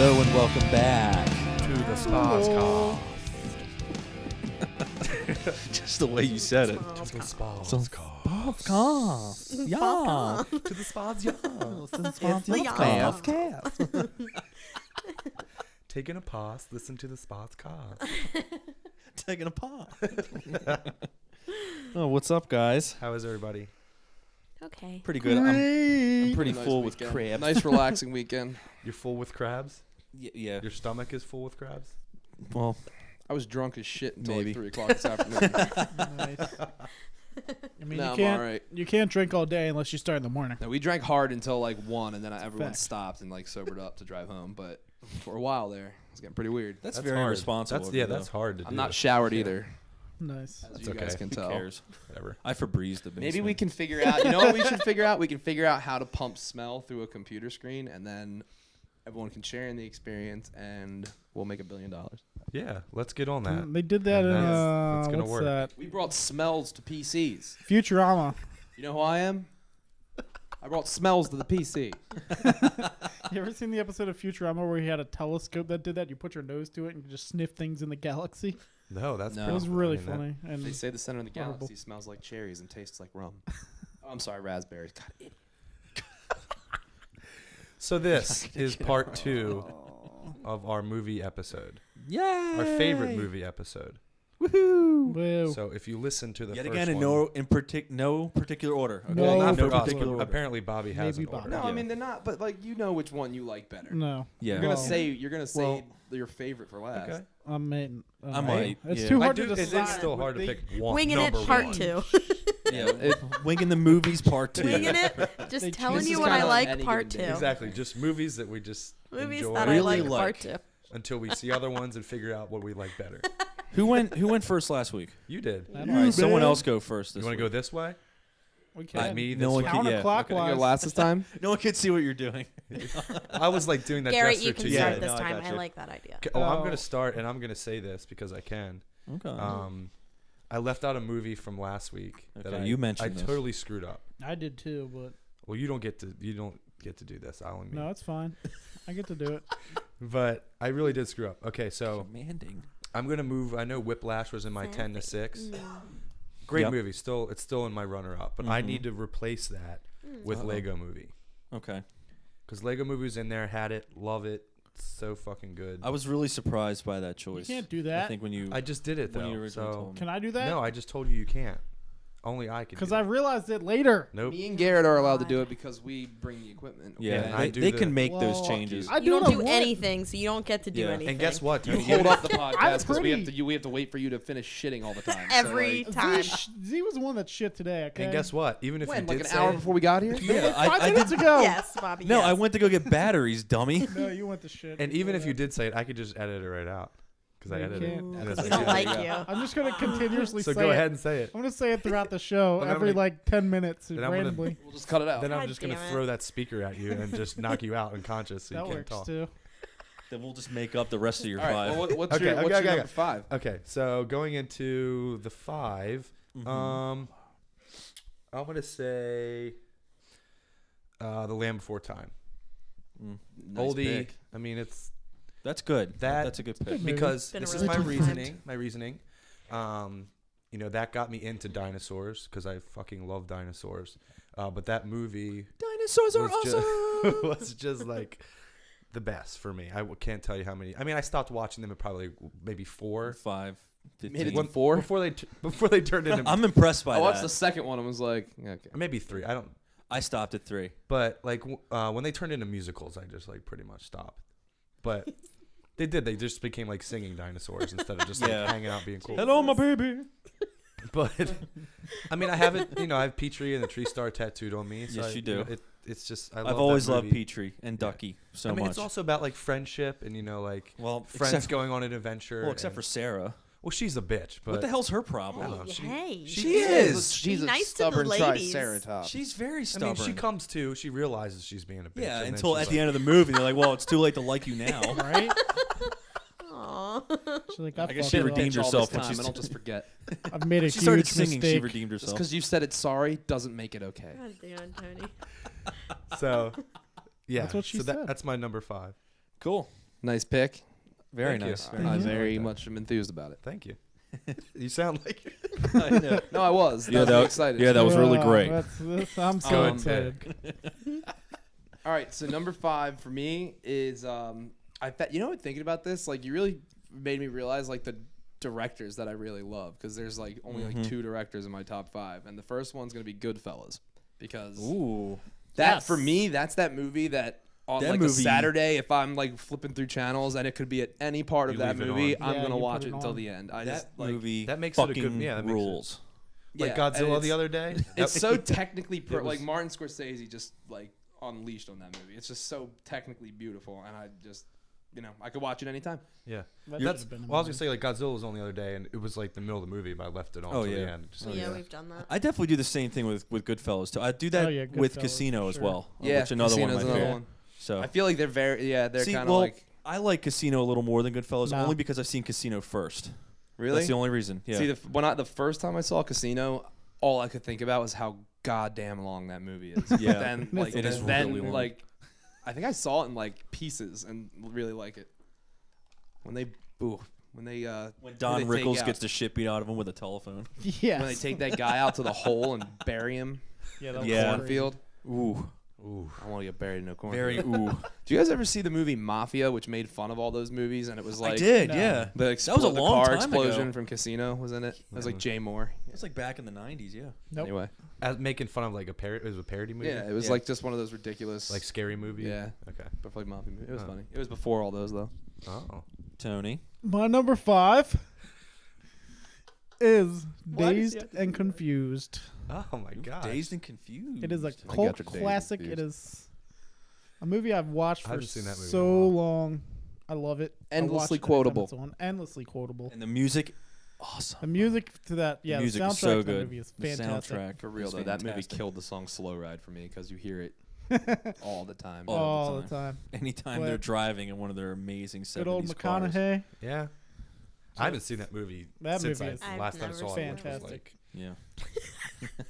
Hello and welcome back to the SpaZcast. Just the way you said it. To the SpaZcast. Yeah. To the SpaZcast. Taking a pause, listen to the SpaZcast. Taking a pause. Oh, what's up, guys? How is everybody? Okay. Pretty good. I'm pretty Nice full weekend. with crabs. Nice relaxing weekend. You're full with crabs? Yeah. Your stomach is full with crabs? Well, I was drunk as shit until Maybe. like 3 o'clock this afternoon. Nice. I mean, No, you I'm can't. alright. You can't drink all day unless you start in the morning. No, we drank hard until like 1, and then everyone Fact. stopped and like sobered up to drive home. But for a while there, it was getting pretty weird. that's very hard. responsible. That's, yeah, that's hard to do. I'm not showered either, Nice. as That's you guys okay. can Who tell. cares? Whatever. I Febrezed the basement. Maybe we can figure out. You know what we should figure out? We can figure out how to pump smell through a computer screen, and then everyone can share in the experience, and we'll make $1 billion. Yeah, let's get on that. They did that And in that's gonna what's work. that? We brought smells to PCs. Futurama. You know who I am? I brought smells to the PC. You ever seen the episode of Futurama where he had a telescope that did that? You put your nose to it and you just sniff things in the galaxy. No, that's No. It was pretty- really I mean, funny. And They say the center of the Horrible. galaxy smells like cherries and tastes like rum. Oh, I'm sorry, raspberries. God, So this is part 2 of our movie episode. Yay! Our favorite movie episode. Woohoo! Woo. So if you listen to the Yet first again, in one, no particular order. Okay? No not for us, particular order. apparently Bobby has Maybe an order. Bobby. No, I Yeah. mean they're not, but like you know which one you like better. No. Yeah. You're gonna Well- say well- your favorite for last. Okay. I might. I might, It's yeah. too I hard do, to it decide. is still hard to pick one. Winging it, number part one. 2. Yeah. Winging the movies, part 2. Winging it, just They telling choose- you This what is I kinda like, any part given 2. day. Exactly, just movies that we just Movies enjoy that I Really like, like. part 2. until we see other ones and figure out what we like better. Who went first last week? You did. I All don't right, know. someone else go first. You This want to week. go this way? We Like can. me? No This one way? can- yeah. Can I go Counterclockwise. last this time? No one can see what you're doing. I was like doing that Garrett, gesture you can to you. start Yeah, this no, I time. got I you. like that idea. Okay, I'm Oh. going to start, and I'm going to say this because I can. Okay. I left out a movie from last week that Okay, I, you mentioned I this. totally screwed up. I did too, but Well, you don't get to do this. I only no, it's fine. I get to do it. But I really did screw up. Okay, so Commanding. I'm going to move. I know Whiplash was in my 10 to 6. Great Yep. movie. It's still in my runner up, but I need to replace that with Uh-oh. Lego Movie. Okay. Cuz Lego Movie's in there, had it, love it. It's so fucking good. I was really surprised by that You choice. can't do I that. think when you I just did it when you though. originally So told me. Can I do that? no, I just told you can't. Only I can. Because do I it. realized it later. Nope. Me and Garrett are allowed to do it because we bring the equipment. Yeah, and I they, do they the- can make Well, those fuck changes. I You do don't what I do want. anything, so you don't get to do Yeah. anything. And guess what? You hold up the I'm podcast because we pretty. have to wait for you to finish shitting all the time. Every so, time. Z was the one that shit today. Okay. And guess what? Even if like, you when, did like say an hour it- before we got here. Yeah, 5 I minutes did. ago. Yes, Bobby. No, yes. I went to go get batteries, dummy. No, you went to shit. and even if you did say it, I could just edit it right out because I No, you edited it. can't. And Because it's we don't like- like you. I'm just gonna continuously So say go it. ahead and say it. I'm gonna say it throughout the show Then I'm every gonna- like 10 minutes Then I'm gonna- randomly. We'll just cut it out. Then I'm God just gonna damn it. throw that speaker at you and just knock you out unconscious so That you can't works talk. too. Then we'll just make up the rest of your All right. 5. Well, what's Okay, your, okay, what's your okay, number okay. 5? Okay, so going into the 5, I'm gonna say The Land Before Time. Nice Oldie. pick. I mean, it's That's good. That- That's a good pick. Good movie. because Been a this really is my good reasoning. My reasoning. You know, that got me into dinosaurs because I fucking love dinosaurs. But that movie Dinosaurs are was awesome. just, was just like the best for me. Can't tell you how many. I mean, I stopped watching them at probably maybe 4. 5, Made 15. it to 4. before they turned into I'm impressed by I watched that. the second one and was like, okay. maybe 3. I don't. I stopped at 3. But like when they turned into musicals, I just like pretty much stopped. But they did. They just became like singing dinosaurs instead of just like Yeah. hanging out being cool. Hello, my baby. But I mean, I have it. You know, I have Petrie and the tree star tattooed on me. So Yes, you you do. know, it's just I love I've that always loved movie. Petrie and Yeah. Ducky so I mean, much. it's also about like friendship and like well, friends except, going on an adventure. well, except for and- Sarah. Well, she's a bitch. But What the hell's her I problem? don't know. Hey. She is. She's Be a nice to the stubborn ladies. triceratops. She's very I mean, stubborn. she comes to. She realizes she's being a bitch. yeah, and then until she's at the like- end of the movie, they're like, "Well, it's too late to like you now." Right? Aw. She's like, I guess fucked she up. redeemed Bitch all herself this when time, she's- and I'll just forget. I've made a She huge started singing. mistake. She redeemed Just herself. because you said it's sorry doesn't make it okay. God damn, Tony. So, yeah. That's what she so said. that's my number 5. Cool. Nice pick. Very Thank you. nice. Very I nice. very like that. much am enthused about it. Thank you. You sound like I know. No, I was. Yeah, That was excited. yeah, that was really great. I'm so Good excited. All right, so number 5 for me is I bet you know what, thinking about this, like you really made me realize like the directors that I really love, because there's like only like 2 directors in my top 5, and the first one's gonna be Goodfellas, because Ooh. that Yes. for me, that's that movie that on That like a movie- Saturday, if I'm like flipping through channels and it could be at any part of You that leave it movie, on. I'm Yeah, gonna you watch put it it until on. the end. I That just like movie That makes it a fucking good- yeah, that makes it- rules. like yeah, and Godzilla the it's- other day. It's so technically was- like Martin Scorsese just like unleashed on that movie. It's just so technically beautiful, and I just I could watch it anytime. Yeah. That That's, should've been well, I was gonna amazing. say like Godzilla was on the other day, and it was like the middle of the movie, but I left it on Oh, till the yeah. end. Just Oh, like, yeah, yeah. we've done that. I definitely do the same thing with Goodfellas too. I do that Oh, yeah, with Goodfellas, Casino for as sure. well. Yeah, which another one of Casino's my another favorite. one. So I feel like they're they're See, kind of well, like I like Casino a little more than Goodfellas, No. only because I've seen Casino first. really. That's the only reason. Yeah. See, the first time I saw Casino, all I could think about was how goddamn long that movie is. Yeah. Then like It is then really long. like I think I saw it in like pieces and really like it. When they when Don they take Rickles out- gets the shit beat out of him with a telephone. Yes. when they take that guy out to the hole and bury him yeah, in that the was Yeah. cornfield. Ooh. Ooh. I want to get buried in a cornfield. Very ooh. Do you guys ever see the movie Mafia, which made fun of all those movies, and it was like I did, No. yeah. the, That was a the long car time explosion ago. from Casino was in it. It was like Jay Moore. It was like back in the 90s, yeah. Nope. Anyway, As making fun of like a parody. It was a parody movie. yeah, it was Yeah. like just one of those ridiculous Like scary movie. Yeah. Okay. but like Mafia movie. It was Oh. funny. It was before all those though. Oh. Tony. My number 5 is Why does he Dazed have to do and that? Confused. Oh my god. Dazed and Confused. It is a I got cult your Dazed and classic. It Confused. is a movie I've watched I for haven't seen that movie in a so while. long. I love it. I watch Endlessly it anytime quotable. it's on. Endlessly quotable. And the music, awesome. The music to that, yeah, the music the soundtrack is so to that good. movie is The fantastic. soundtrack For real is though, that movie fantastic. killed the song "Slow Ride" for me because you hear it all the time. All All the the time. Anytime But- they're driving in one of their amazing 70s Good old cars. McConaughey. Yeah. I haven't seen that movie That since movie I is I've last time I never saw seen it. it. Which was Fantastic. like, Yeah.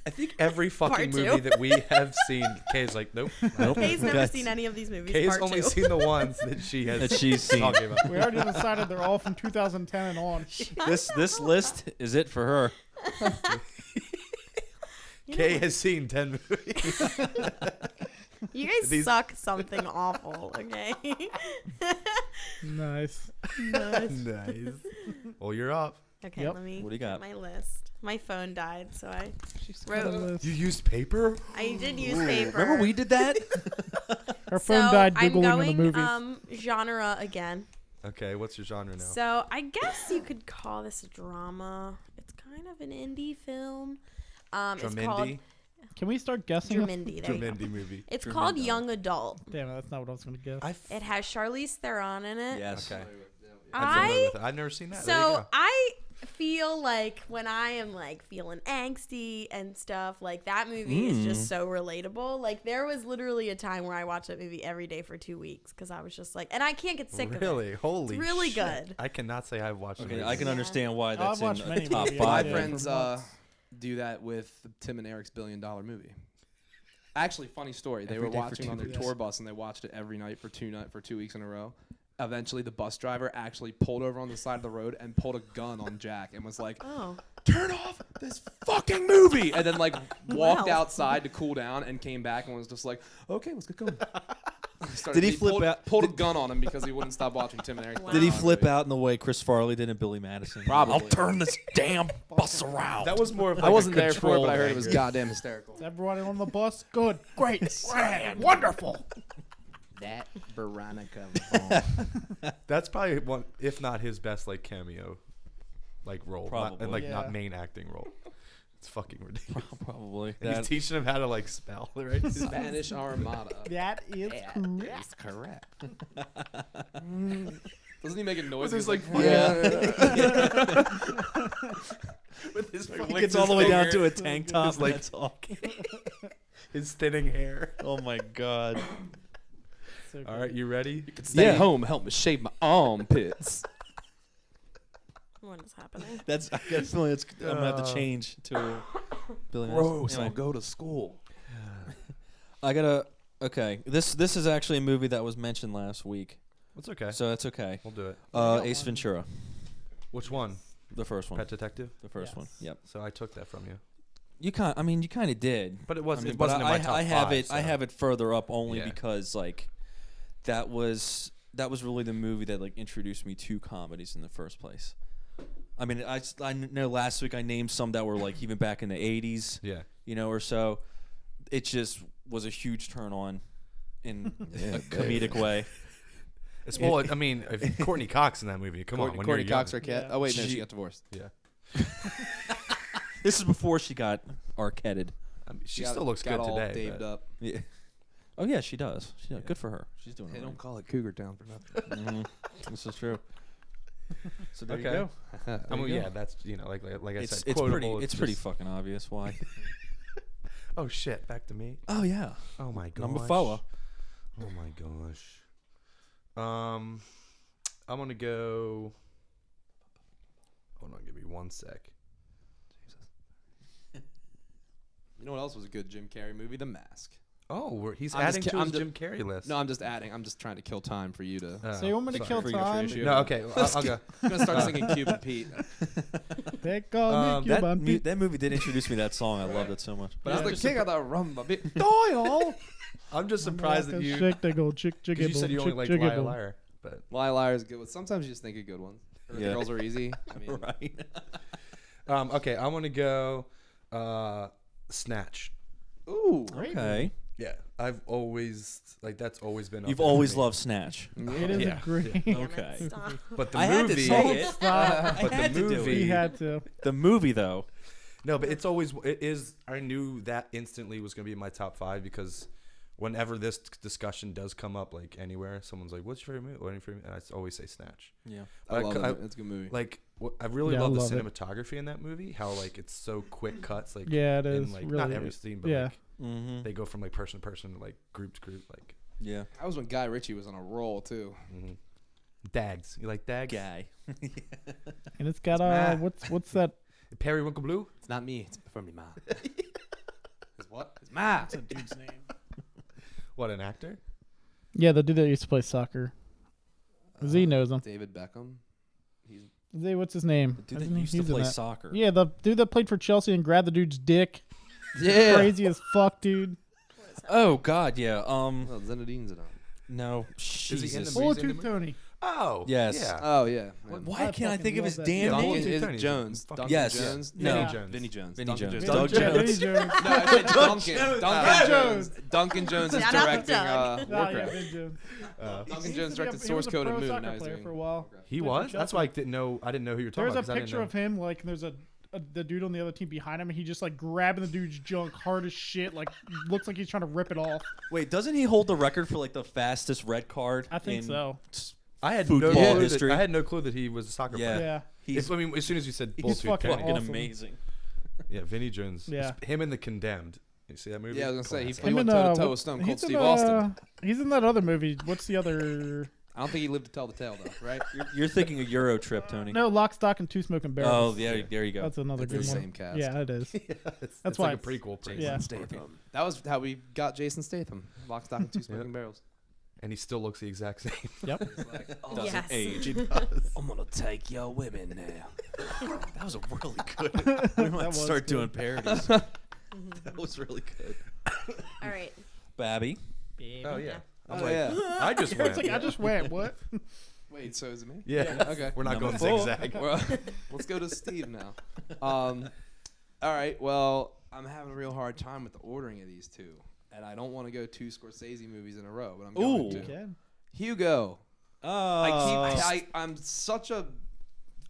I think every fucking Part two. movie that we have seen, Kay's like, nope. Nope. Kay's never That's- seen any of these movies. Kay's part only two. seen the ones that she has That she's seen. talking about. We already decided they're all from 2010 and on. This list is it for her. You Kay know, has seen 10 movies. you guys these- suck something awful. Okay. Nice. Nice. Nice. Well, you're up. Okay, Yep. let me What do you get got? my list. My phone died, so I Got a wrote. list. You used paper? I did use paper. Remember we did that? Her phone so died I'm googling going the movies. genre again. Okay, what's your genre now? So I guess you could call this a drama. It's kind of an indie film. It's called Dramindy? Can we start guessing? Dramindy. There you go. Dramindy movie. It's called Dramindy. Young Adult. Damn it, that's not what I was gonna guess. It has Charlize Theron in it. Yes. Okay. I'm familiar I with it. I've never seen that. There you so go. I feel like when I am like feeling angsty and stuff, like that movie is just so relatable. Like there was literally a time where I watched that movie every day for 2 weeks because I was just like, and I can't get sick of it. Really? Holy It's really shit. good. I cannot say I've watched Okay, it. I can Yeah. understand why that's I've watched in many the top movies. My five. Yeah, friends for months. do that with Tim and Eric's $1 billion movie. Actually, funny story. They Every were day for watching 2 on their weeks. tour bus, and they watched it every night for 2 weeks in a row. Eventually, the bus driver actually pulled over on the side of the road and pulled a gun on Jack and was like, Oh, "Turn off this fucking movie!" And then like walked Wow. outside to cool down and came back and was just like, "Okay, let's get going." Did he flip out- Pulled a gun on him because he wouldn't stop watching Tim and Eric. Wow. Did he Wow. flip out in the way Chris Farley did in Billy Madison? Probably. I'll turn this damn bus around. That was more of like I wasn't a there for it, but I heard it controlled was anger. goddamn hysterical. Is everybody on the bus? Good. Great. Grand. Wonderful. That Veronica. That's probably one, if not his best, like cameo, like role, not, Probably. and like Yeah. not main acting role. It's fucking ridiculous. Probably. And he's That, teaching him how to like spell, right? Spanish Armada. That is correct. That's correct. Doesn't he make a noise? There's He's like with his he gets all the way down to a tank top. His, like, That's all. his thinning hair. Oh my god. So All right, you ready? Stay Yeah. home, help me shave my armpits. what is happening? That's. I got a feeling it's. I'm gonna have to change to Billy Madison. Anyway. go to school. I gotta. Okay, this is actually a movie that was mentioned last week. That's okay. So that's okay. We'll do it. Ace Ventura, Which one? the first one. Pet Detective? The first one. Yep. So I took that from you. You kind of did. But it wasn't, I mean, it wasn't but in my top I have five, it. I so. have it further up only Yeah. because like that was really the movie that like introduced me to comedies in the first place. I mean, I know last week I named some that were like even back in the 80s, Yeah. or so. It just was a huge turn on in a comedic way. It's, well, I mean, if Courtney Cox in that movie. Come on. When Courtney you're Cox, young. Arquette. Yeah. Oh wait, no, She- she got divorced. Yeah. This is before she got Arquetted. I mean, she Got- still looks got good all today. Daved but- up. Yeah. Oh yeah, she does. Good for her. She's doing They it. don't call it Cougar Town for nothing. This is true. So there Okay. you go. I mean, you go. yeah, that's, like I It's said, it's pretty quotable. it's just- pretty fucking obvious why. Oh, shit. Back to me. Oh yeah. Oh, my gosh. Number 4. Oh, my gosh. I'm going to go. Hold on. Give me 1 sec. You know what else was a good Jim Carrey movie? The Mask. Oh, he's I'm just adding ki- to I'm his ju- Jim Carrey list. No, I'm just adding. I'm just trying to kill time for you to. Oh, So you want me to sorry. kill For your time? ratio. No, okay. Well, I'll go. I'm gonna start singing Cuban Pete. They call me That Cuban Pete. that movie did introduce me to that song. I loved it so much. But He's I'm the just king of the rumba. Doyle. I'm just surprised that you. Shake the gold chick Because you said you only like Liar Liar. But Liar Liar is good. But sometimes you just think of good ones. Or the Yeah. girls are easy. I mean, Right. okay, I want to go Snatch. ooh. Okay. Yeah, I've always that's always been. up You've there for always me. loved Snatch. It is Yeah. a great. Damn Okay. it, stop. But the I had to movie. say it. Stop. I But had the to do movie- He it. had to. The movie though. No, but it is. I knew that instantly was going to be in my top 5 because whenever this discussion does come up, like anywhere, someone's like, "What's your favorite movie?" Or any favorite? And I always say Snatch. Yeah. I But love it. It's a good movie. I really Yeah, I love the love it. cinematography in that movie. How it's so quick cuts. Yeah, it in, is. not Really every is. scene, but Yeah. Mm-hmm. they go from person to person, group to group, Yeah. That was when Guy Ritchie was on a roll too. mhm. Dags. You like Dags? Guy. And it's got Matt. what's that? Periwinkle Blue. It's not me. It's from me, ma. It's what? It's ma. dude's name. What, an actor? Yeah, the dude that used to play soccer. Z knows him. David Beckham. He's Z, what's his name? The dude that Isn't he- used to he's in play that. soccer. Yeah, the dude that played for Chelsea and grabbed the dude's dick. yeah. Crazy as fuck, dude. Oh God, yeah. Well, Zinedine Zidane. No. he in the Jesus. movie? Oh, He's in the Tooth movie? Tony. Oh. Yes. Yeah. Oh yeah. Why I can't I fucking think of love his that damn dude. name? Duncan Duncan Tony's Jones. fucking- Duncan Yes. Jones. No. Yeah. Jones. Vinny Jones. Vinny Duncan Jones. Jones. Doug Yeah, Jones. Vinny Jones. No, I said Duncan. Doug Duncan Jones. Jones. Duncan Jones is Shout out to directing Doug. Oh, yeah, Warcraft. Vinny Jones. Duncan He Jones used to be directed he Source was a Code pro and Moon. soccer Now he's player doing for a while. Warcraft. He Played for was. That's Chelsea. why I didn't know who you were talking There's about. a 'cause I didn't picture know. of him, like, there's the dude on the other team behind him, and he just, like, grabbing the dude's junk hard as shit, like, looks like he's trying to rip it off. Wait, doesn't he hold the record for like the fastest red card? I think in so. I had football no clue history? I had no clue that he was a soccer Yeah. player. Yeah. He's I mean, as soon as you said He's Bulltooth fucking Tony. fucking awesome. amazing. Yeah, Vinny Jones. Yeah. Him in The Condemned. You see that movie? Yeah, I was gonna say Classic. he went toe to toe with Stone Cold he's in, Steve Austin. He's in that other movie. What's the other? I don't think he lived to tell the tale though, right? You're thinking a Euro trip, Tony. No, Lock, Stock, and Two Smoking Oh, Barrels. yeah, there you go. That's another It's good the one. same cast. Yeah, it is. That's why like a prequel. pretty Yeah. much. Statham. That was how we got Jason Statham. Lock, Stock, and Two Smoking Barrels. And he still looks the exact same. Yep. Doesn't Yes. age. I'm gonna take your women now. That was a really good. We might was start good. doing parodies. That was really good. All right. Babby. Oh yeah. I'm Oh, like, yeah. I just went. It's like I just went. What? Wait, so is it me? Yeah. Okay. We're not Number going 4. zigzag. Let's go to Steve now. All right. Well, I'm having a real hard time with the ordering of these two, and I don't want to go 2 Scorsese movies in a row, but I'm going Ooh. to. Okay. Hugo. Oh. I'm such a.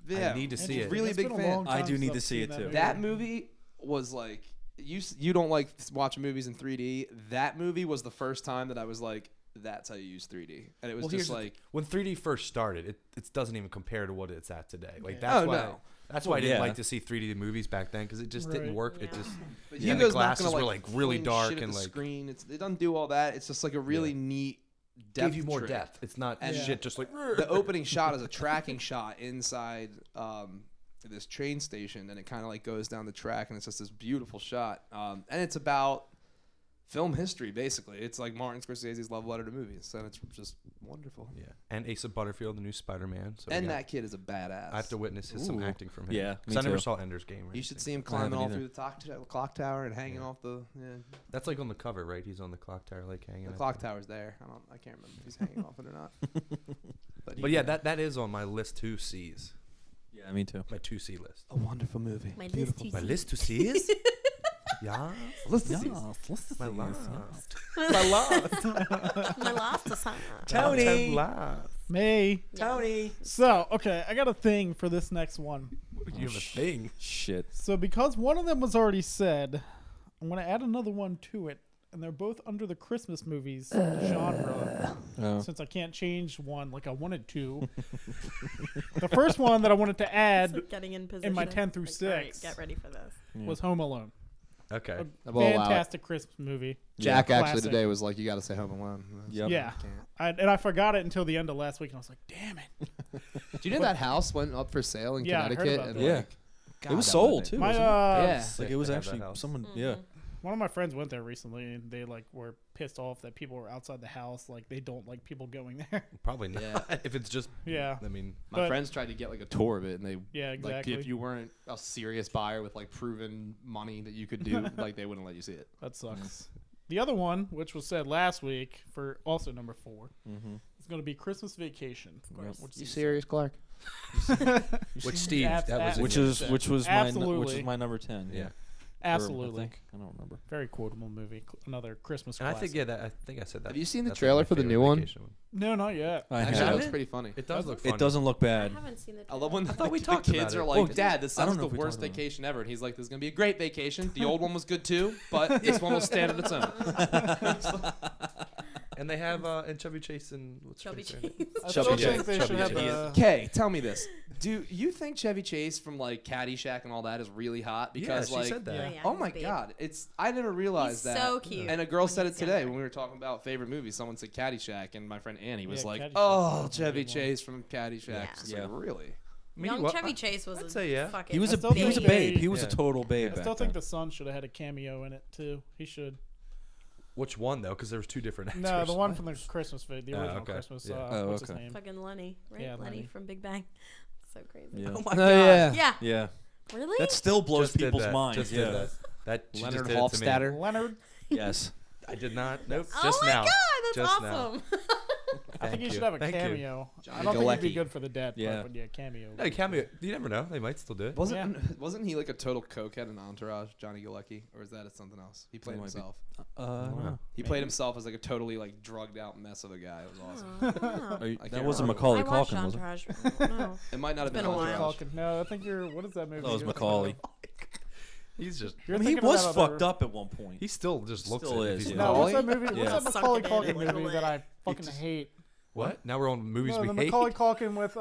Yeah, I need to see it. really It's big been a fan. long I time do need since to I've see seen it, too. That movie was like you don't like watching movies in 3D. That movie was the first time that I was like, that's how you use 3D, and it was Well, just here's the like, when 3D first started, it doesn't even compare to what it's at today. Like Yeah. that's Oh, why. no. That's why I didn't yeah. like to see 3D movies back then because it just didn't Right. work. It Yeah. just but yeah, the Hugo's not glasses gonna, were like like really fling dark shit at and the like screen. It doesn't do all that. It's just like a really neat depth. gave you more trick. depth. It's not And shit just like The opening shot is a tracking shot inside this train station, and it kind of like goes down the track, and it's just this beautiful shot. And it's about film history, basically. It's like Martin Scorsese's love letter to movies, and it's just wonderful. Yeah. And Asa Butterfield, the new Spider-Man. So And that kid is a badass. I have to witness some acting from him. Yeah, Because me I never too. saw Ender's Game. Or You should anything. see him climbing all through the clock tower and hanging off the. Yeah. That's like on the cover, right? He's on the clock tower, like hanging. The up. clock tower's there. I can't remember if he's hanging off it or not. But yeah, that is on my list to sees. Yeah, me too. My 2C list. a wonderful movie. My list to My see. list to sees. Yeah. My last. My last assignment. Tony. May. Tony. So, okay, I got a thing for this next one. You have a thing. Shit. So, because one of them was already said, I'm going to add another one to it. And they're both under the Christmas movies genre. Oh. Since I can't change one like I wanted to. The first one that I wanted to add So getting in position. my 10 through Like, all right, 6. get ready for this. was Home Alone. Okay. A will allow it. fantastic Christmas movie. Jack actually Classic. today was like, "You got to say Home Alone." Yep. Yeah. And I forgot it until the end of last week, and I was like, damn it. Do you know that house went up for sale in Yeah, I heard Connecticut? about And that. Yeah. like, God, It was that sold was too. My wasn't it? Yeah. Like it was They have that actually house. someone. Mm-hmm. Yeah. one of my friends went there recently, and they like were pissed off that people were outside the house. Like they don't like people going there. Probably not. Yeah. If it's just, Yeah. I mean, My But- friends tried to get like a tour of it, and they Yeah, exactly. like if you weren't a serious buyer with like proven money that you could do, like they wouldn't let you see it. That sucks. The other one, which was said last week for also number 4, Mm-hmm. is going to be Christmas Vacation. Of course. Yep. Which You is- serious, Clark? which Steve, That's- that was that's- in Which your- is which was Absolutely. my number 10. Yeah. Absolutely. I don't remember. Very quotable movie. Another Christmas And I classic. think I think I said that. Have you seen the That's trailer my for the favorite new one? vacation No, not yet. I Actually, have. that looks pretty funny. It does look funny. It doesn't look I bad. haven't seen it. I love when thought we the talked kids about are it. like, Well, "Dad, this I don't sounds know the if we worst talked about it. vacation ever," and he's like, "This is gonna be a great vacation. The old one was good too, but this one will stand at its own." And they have and Chevy Chase and what's Chubby her Cheese. name? I Chubby still Chase. think they Chubby should have Chase. the... Okay, tell me this: do you think Chevy Chase from like Caddyshack and all that is really hot? Because yeah, she like, said that. Yeah. yeah, oh he's my big. god, I never realized He's that. so cute. And a girl when said it he's today younger. when we were talking about favorite movies. Someone said Caddyshack, and my friend Annie was Yeah, like, Caddyshack "Oh, was a Chevy good one. Chase from Caddyshack." Yeah. It's Yeah. like, really? Young Well, Chevy Chase was I'd a say yeah. fucking He was I a still he was a think babe. they- He was a Yeah. total babe. I back still think then. the son should have had a cameo in it, too. He should. Which one though? Because there was two different actors. No, the one from the Christmas video, the Oh, original okay. Christmas. Yeah. Oh, What's okay. his name? fucking Lenny, right? Yeah, Lenny Lenny. from Big Bang. So crazy. Yeah. Oh my Oh god. yeah. Yeah. Yeah. Really? That still blows Just did people's that. minds. Just yeah. did that. That she Leonard just did it to me. Hofstadter. Leonard. Yes. I did not. Nope. Oh Just my now. god, that's Just now. awesome. I think he Thank should you. have a Thank you. cameo. Johnny I don't think he'd be Galecki. good for the dad Yeah. part, but yeah, cameo. No, cameo. You never know. They might still do it. Wasn't he like a total cokehead in Entourage, Johnny Galecki, or is that something else? He played That might be- himself. No. He played himself as like a totally like drugged out mess of a guy. It was awesome. Oh, Are you- I that can't wasn't remember. Macaulay I watched Culkin, was it? Entourage. I don't know. It might not have It's been been a while. Entourage. Culkin. No, I think you're. What is that movie? That was you're Macaulay. thinking He's just. of? I You're mean, he thinking of was that fucked other- up at one point. He still just looks Still it. if is, he's yeah. No, not. what's that Macaulay? movie? Yeah. What's that Sunk Macaulay it in Culkin and went movie that away. I fucking just- hate? What? Now we're on movies No, we the hate. Macaulay Culkin with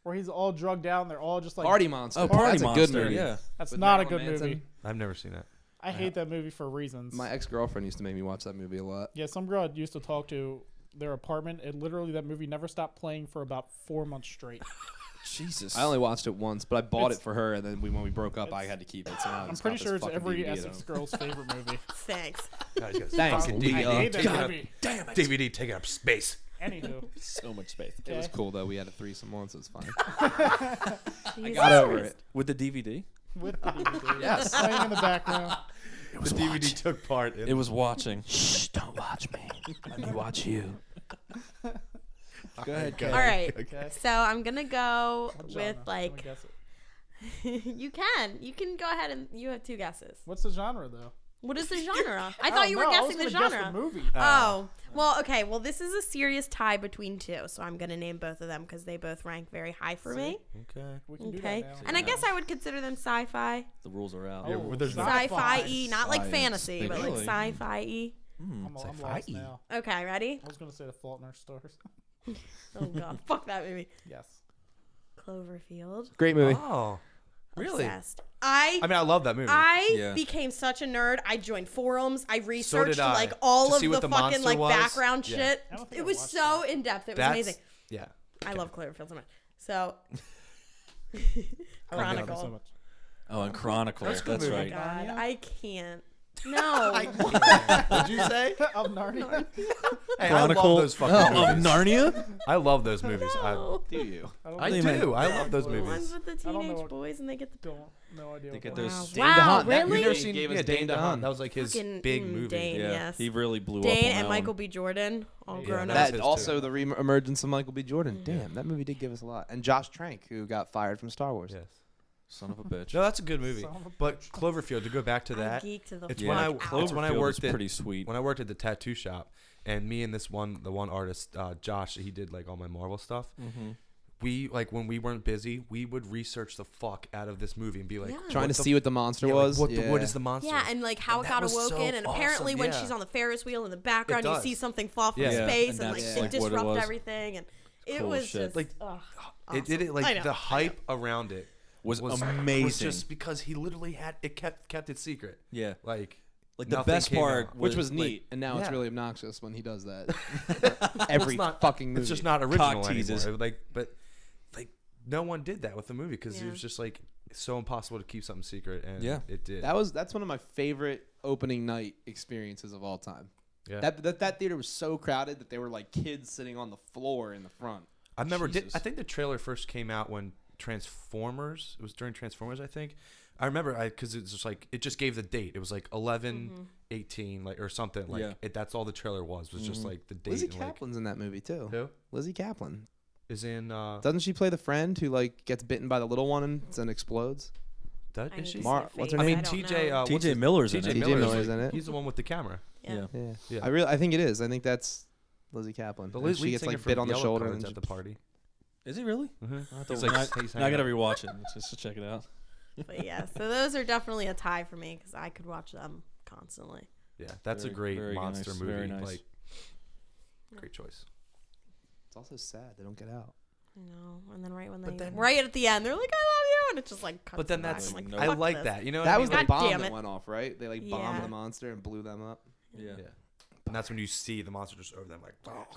where he's all drugged out and they're all just like. Party Monster. Oh, Party That's Monster. a good movie. Yeah. That's with not a Marilyn good Manson. movie. I've never seen it. I hate that movie for reasons. My ex-girlfriend used to make me watch that movie a lot. Yeah, some girl I used to talk to their apartment. It literally that movie never stopped playing for about 4 months straight. Jesus. I only watched it once, but I bought It's- it for her, and then when we broke up, I had to keep it. So now I'm it's pretty got sure this it's fucking every DVD at Essex home. girl's favorite movie. Thanks. Thanks, Fucking Leah. I hate that taking up, movie. Damn it. DVD taking up space. Anywho, So much space. It was Okay. cool though. We had a threesome once. It was fun. Jesus Got over Christ. it. With the DVD? with the DVD, Yes. playing in the background. The DVD took part in It was watching. Shh! Don't watch me. Let me watch you. Go ahead, All right. Okay. So I'm gonna go What with genre? Let me like guess it. you can go ahead and you have 2 guesses. What's the genre though? What is the genre? I Oh, thought you were no, I was guessing the gonna genre. Guess the movie. Oh, well, okay. Well, this is a serious tie between 2, so I'm gonna name both of them because they both rank very high for me. Okay. We can do Okay, that now. and I guess I would consider them sci-fi, The rules are out. Yeah, Oh, there's no- sci-fi-y, not like Science. fantasy, but like Really? sci-fi-y. I'm lost Sci-fi. now. Okay, ready? I was gonna say The Fault in Our Stars. Oh god, fuck that movie. Yes. Cloverfield. Great movie. Oh, really? Obsessed. I mean, I love that movie. Yeah. became such a nerd. I joined forums. I researched did I. like all To of see the what the fucking monster like was? background Yeah. shit. I don't think It I was watched so in depth. It was That's amazing. Yeah. I love Cloverfield so much. So I love it so Chronicle. much. Oh, and Chronicle. That's a good That's movie. right. God, I can't. No. What'd you say? Of Narnia. Hey, Chronicle I love those fucking of movies. Narnia. I love those movies. No. Do you? I They do. I love those The movies. ones with the I don't know teenage what- boys and they get the. Don't no idea. They What get that those is. Dane Wow, DeHaan. That- really? you've never seen Yeah, Dane DeHaan. That was like his Fucking, big movie. Dane, Yeah, yes. he really blew up. Dane on and that Michael one. B. Jordan, all Yeah, grown that up. was That his also too. the re-emergence of Michael B. Jordan. Damn, that movie did give us a lot. And Josh Trank, who got fired from Star Wars. Yes. Son of a bitch. No, that's a good movie. Son of a But Cloverfield, to go back to I'm that, geeked to the it's fuck when I out. it's when I Cloverfield is worked at pretty sweet. when I worked at the tattoo shop, and me and the one artist, Josh, he did like all my Marvel stuff. Mm-hmm. We like when we weren't busy, we would research the fuck out of this movie and be like, Yeah. Trying what to the see what the monster yeah, like, was. what is the monster? Yeah, and like how And it that got was so awoken, and apparently awesome, when yeah. she's on the Ferris wheel in the background, you does. see something fall from Yeah. space, And and like that's, it like, what it disrupt was. everything, and it Cool was shit. just Like, ugh, It did it awesome. I like know, the I know. hype around it Was was amazing. just because he literally had it kept it secret. Yeah. Like Like the nothing best came part, out. Which was like, neat, and now it's yeah. really obnoxious when he does that. Every not- fucking movie. It's just not original Cock teases. anymore. Like, but like no one did that with the movie because it Yeah. was just like so impossible to keep something secret, and Yeah. it did. That's one of my favorite opening night experiences of all time. yeah. That theater was so crowded that they were like kids sitting on the floor in the front. I remember. Jesus. I think the trailer first came out when Transformers. It was during Transformers, I think. I remember because it's just like it just gave the date. It was like 11/18, like or something. Like Yeah. that's all the trailer was just like the date. Lizzie and, like, Kaplan's in that movie too. who Lizzie Kaplan. is in? Doesn't she play the friend who like gets bitten by the little one and then explodes? That, I is need she? to Mar- see what's face. her I name? mean, don't TJ. know. What's TJ his- Miller's in TJ it. TJ Miller's Miller's in it. He's the one with the camera. Yeah. Yeah. Yeah. I think it is. I think that's Lizzie Kaplan. The And lead she gets singer like from bit on the Yellow shoulder Cards and at the party. Is he really? Mm-hmm. He's like, now, he's now I hanging gotta out. rewatch it just to check it out. But yeah, so those are definitely a tie for me because I could watch them constantly. Yeah, that's Very- a great very monster nice, movie. very nice. Like, great choice. it's also sad they don't get out. I know, and then right when But they then- right at the end, they're like, "I love you," and it's just like. Cuts But then to black. that's I'm No. like, I "Fuck like this." that. You know, what That I was mean? the God bomb damn that it. went off, right? They like bombed Yeah. the monster and blew them up. Yeah. Yeah. And that's when you see the monster just over them, like, oh.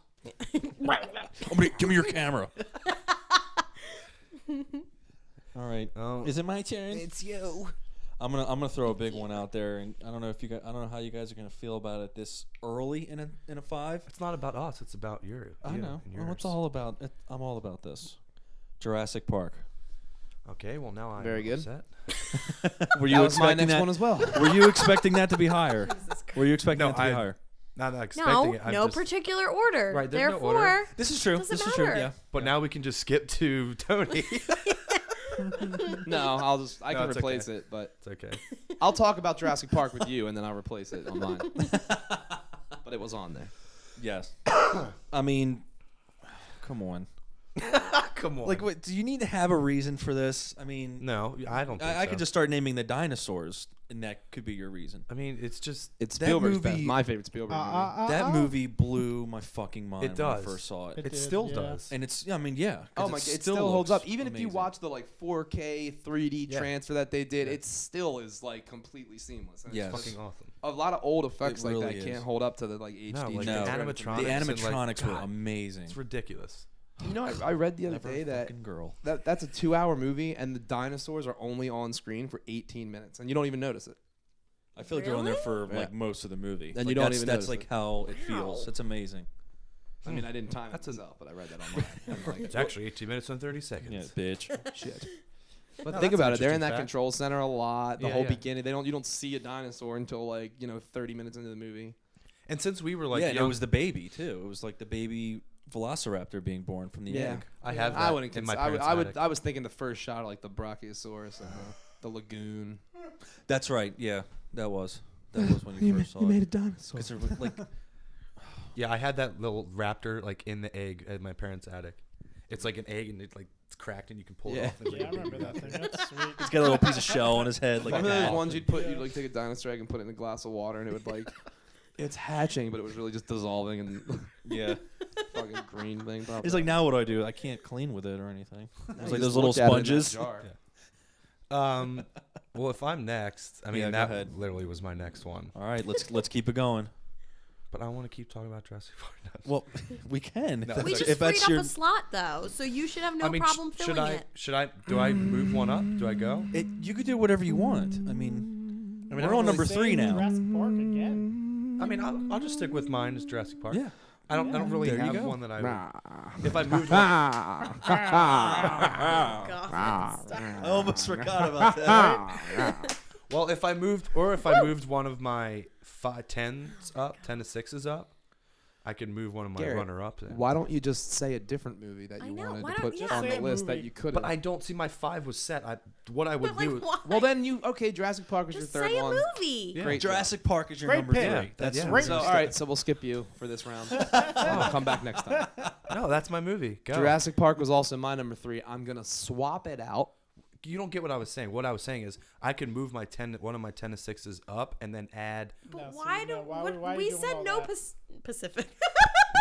Give me your camera. All right. Oh. Is it my turn? It's you. I'm gonna throw a big one out there, and I don't know if you guys, I don't know how you guys are gonna feel about it this early in a 5. It's not about us. It's about you. I know. and Well, it's yours. all about. I'm all about this. Jurassic Park. Okay, well now I'm Very good. upset. Were That you was my expecting next that? one as well. Were you expecting that to be higher? Jesus Were you expecting No, that to be I- higher? Not expecting No, it. I'm no just, particular order. Right, there's no Therefore, order. This is true. Doesn't This is true. matter. Yeah. But now we can just skip to Tony. No, I No, can it's replace okay. it, but It's okay. I'll talk about Jurassic Park with you, and then I'll replace it on mine. But it was on there. Yes. I mean, come on. Come on. Like, what? Do you need to have a reason for this? I mean, No, I don't think I so. could just start naming the dinosaurs, and that could be your reason. I mean, it's just. It's That Spielberg's movie- best. My favorite Spielberg movie. That movie blew my fucking mind It when I does. first saw it. It It did, still yeah. does. And it's, I mean, yeah. 'cause Oh my god, it still holds looks up. Even if you amazing. watch the like 4K 3D Yeah. transfer that they did, Yeah. it still is like completely seamless. And it's Yes. Fucking awesome. a lot of old effects It like really that is. can't hold up to the like HD. No, like No. the transfer. animatronics. the and, like, animatronics were God, amazing. It's ridiculous. You know, I read the other Never day a that fucking girl. that's a 2-hour movie, and the dinosaurs are only on screen for 18 minutes, and you don't even notice it. I feel like they're on there Really? for like most of the movie. And Like, you don't that's, even That's notice like it. how it feels. Wow. It's amazing. I mean, I didn't time it That's a- myself, but I read that online. I'm like, It's actually 18 minutes and 30 seconds. Yeah, bitch. shit. No, But that's think an about it. They're in interesting that fact. control center a lot. The Yeah, whole yeah. beginning, you don't see a dinosaur until like 30 minutes into the movie. And since we were like, yeah, and it young, was the baby too. It was like the baby velociraptor being born from the Yeah. egg. I have that I wouldn't. in my I would. parents' I would. attic. I was thinking the first shot of like the Brachiosaurus and the lagoon. That's right. Yeah, that was when you first saw it. a dinosaur. Because they're like, Yeah, I had that little raptor like in the egg at my parents' attic. It's like an egg and it's cracked and you can pull it Yeah. off. It's Yeah, I like a remember baby. that thing. That's sweet. he's got a little piece of shell on his head. Like Remember a those cat. ones you'd like take a dinosaur egg and put it in a glass of water and it would like it's hatching, but it was really just dissolving and Yeah. fucking green thing. popped He's up. like, now what do I do? I can't clean with it or anything. No, It's you like just those little looked at it in that sponges. jar. Well, if I'm next, I mean Yeah, go that ahead. literally was my next one. All right, let's keep it going. But I want to keep talking about Jurassic Park. Well, we can. No, If we that's, just if freed that's up your, a slot though, so you should have no I mean, problem should filling it. do I move one up? Do I go? you could do whatever you want. I mean, I mean, We're on number 3 now. Jurassic Park again. I mean, I'll just stick with mine as Jurassic Park. Yeah. I don't really There you have go. one that I would. If I moved one, God, I almost forgot about that. well, if I moved one of my 10 to 6s up, I could move one of my Garrett, runner-up. Why don't you just say a different movie that I you know, wanted why to don't- put yeah. on Say the a list that movie. you could But have? I don't see my 5 was set. What I would But like, do. why? Well, then Jurassic Park was Just your third say a one. movie. Yeah. Great. Jurassic Park is your Great number pick. 3. Yeah, That's yeah. Great So, all right, so we'll skip you for this round. I'll come back next time. No, that's my movie. Go. Jurassic Park was also my number 3. I'm gonna swap it out. You don't get what I was saying. What I was saying is I could move one of my 10 to 6s up and then add But No, so why you do know, why what, are you we doing said all no that? Pacific.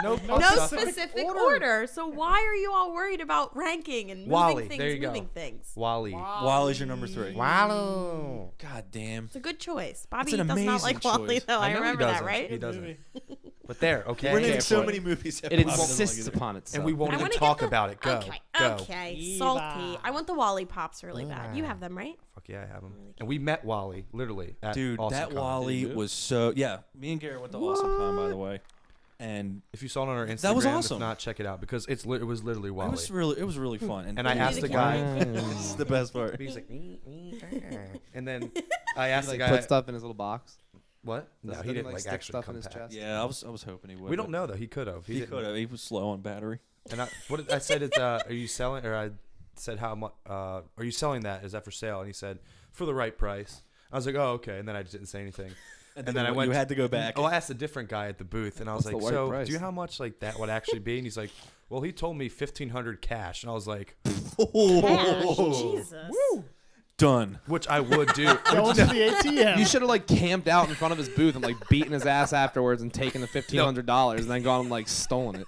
no No No specific specific order. order. So why are you all worried about ranking and moving Wally, things, there you go. moving things? Wally. Wally's your number 3. Wally. God damn. It's a good choice. Bobby an does not amazing like Wally choice. though. I know he remember that, doesn't. right? He Good doesn't. movie. But there, okay. We're Okay, naming so for many movies. that It Bobby doesn't insists like upon itself. And we won't I even wanna talk get the- about it. Go. Okay, Go. okay. Eva. Salty. I want the Wally pops really bad. You have them, right? Fuck yeah, I have him. And we met Wally, literally. At Dude, Awesome that Con. Wally was so. Yeah, me and Garrett went to Awesome Con, by the way, and If you saw it on our Instagram, That was awesome. if not, check it out because it was literally Wally. it was really fun. And I Did you asked do the the guy. this is the best part. He's like, and then I asked the like guy, put stuff in his little box. what? No, Doesn't he didn't like like stick actually stuff come in his back. chest? Yeah, I was hoping he would. We don't know though. He could have. He didn't. could have. He was slow on battery. And what did I said? It's are you selling? Or I said how much? Are you selling that? Is that for sale? And he said for the right price. I was like, oh okay. And then I just didn't say anything. And then I went. You had to go back. Oh, I asked a different guy at the booth, and I was What's like, the right so price? do you know how much like that would actually be? And he's like, well, he told me $1,500 cash, and I was like, Cash. Jesus. Done. which I would do. Going to the ATM. You should have like camped out in front of his booth and like beaten his ass afterwards and taken the $1,500 and then gone and like stolen it.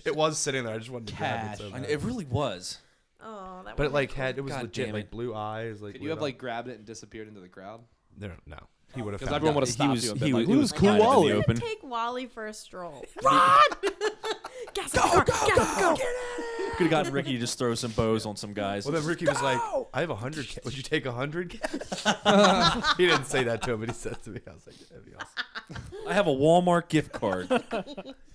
It was sitting there. I just wanted to grab Cash. it. So And bad. it really was. Oh, that But it would've like been had it was God legit damn like it. blue eyes. Like Could you have like grabbed it and disappeared into the crowd? no? He would have. Because everyone would have He stopped was- you and he been was- like, it "Who's was cool kind of in the Wally?" open. Take Wally for a stroll. Run! Gas go, go! Could have gotten Ricky to just throw some bows on some guys. Well, then Ricky was like, "I have 100. Would you take 100?" He didn't say that to him, but he said to me, "I was like, that'd be awesome." I have a Walmart gift card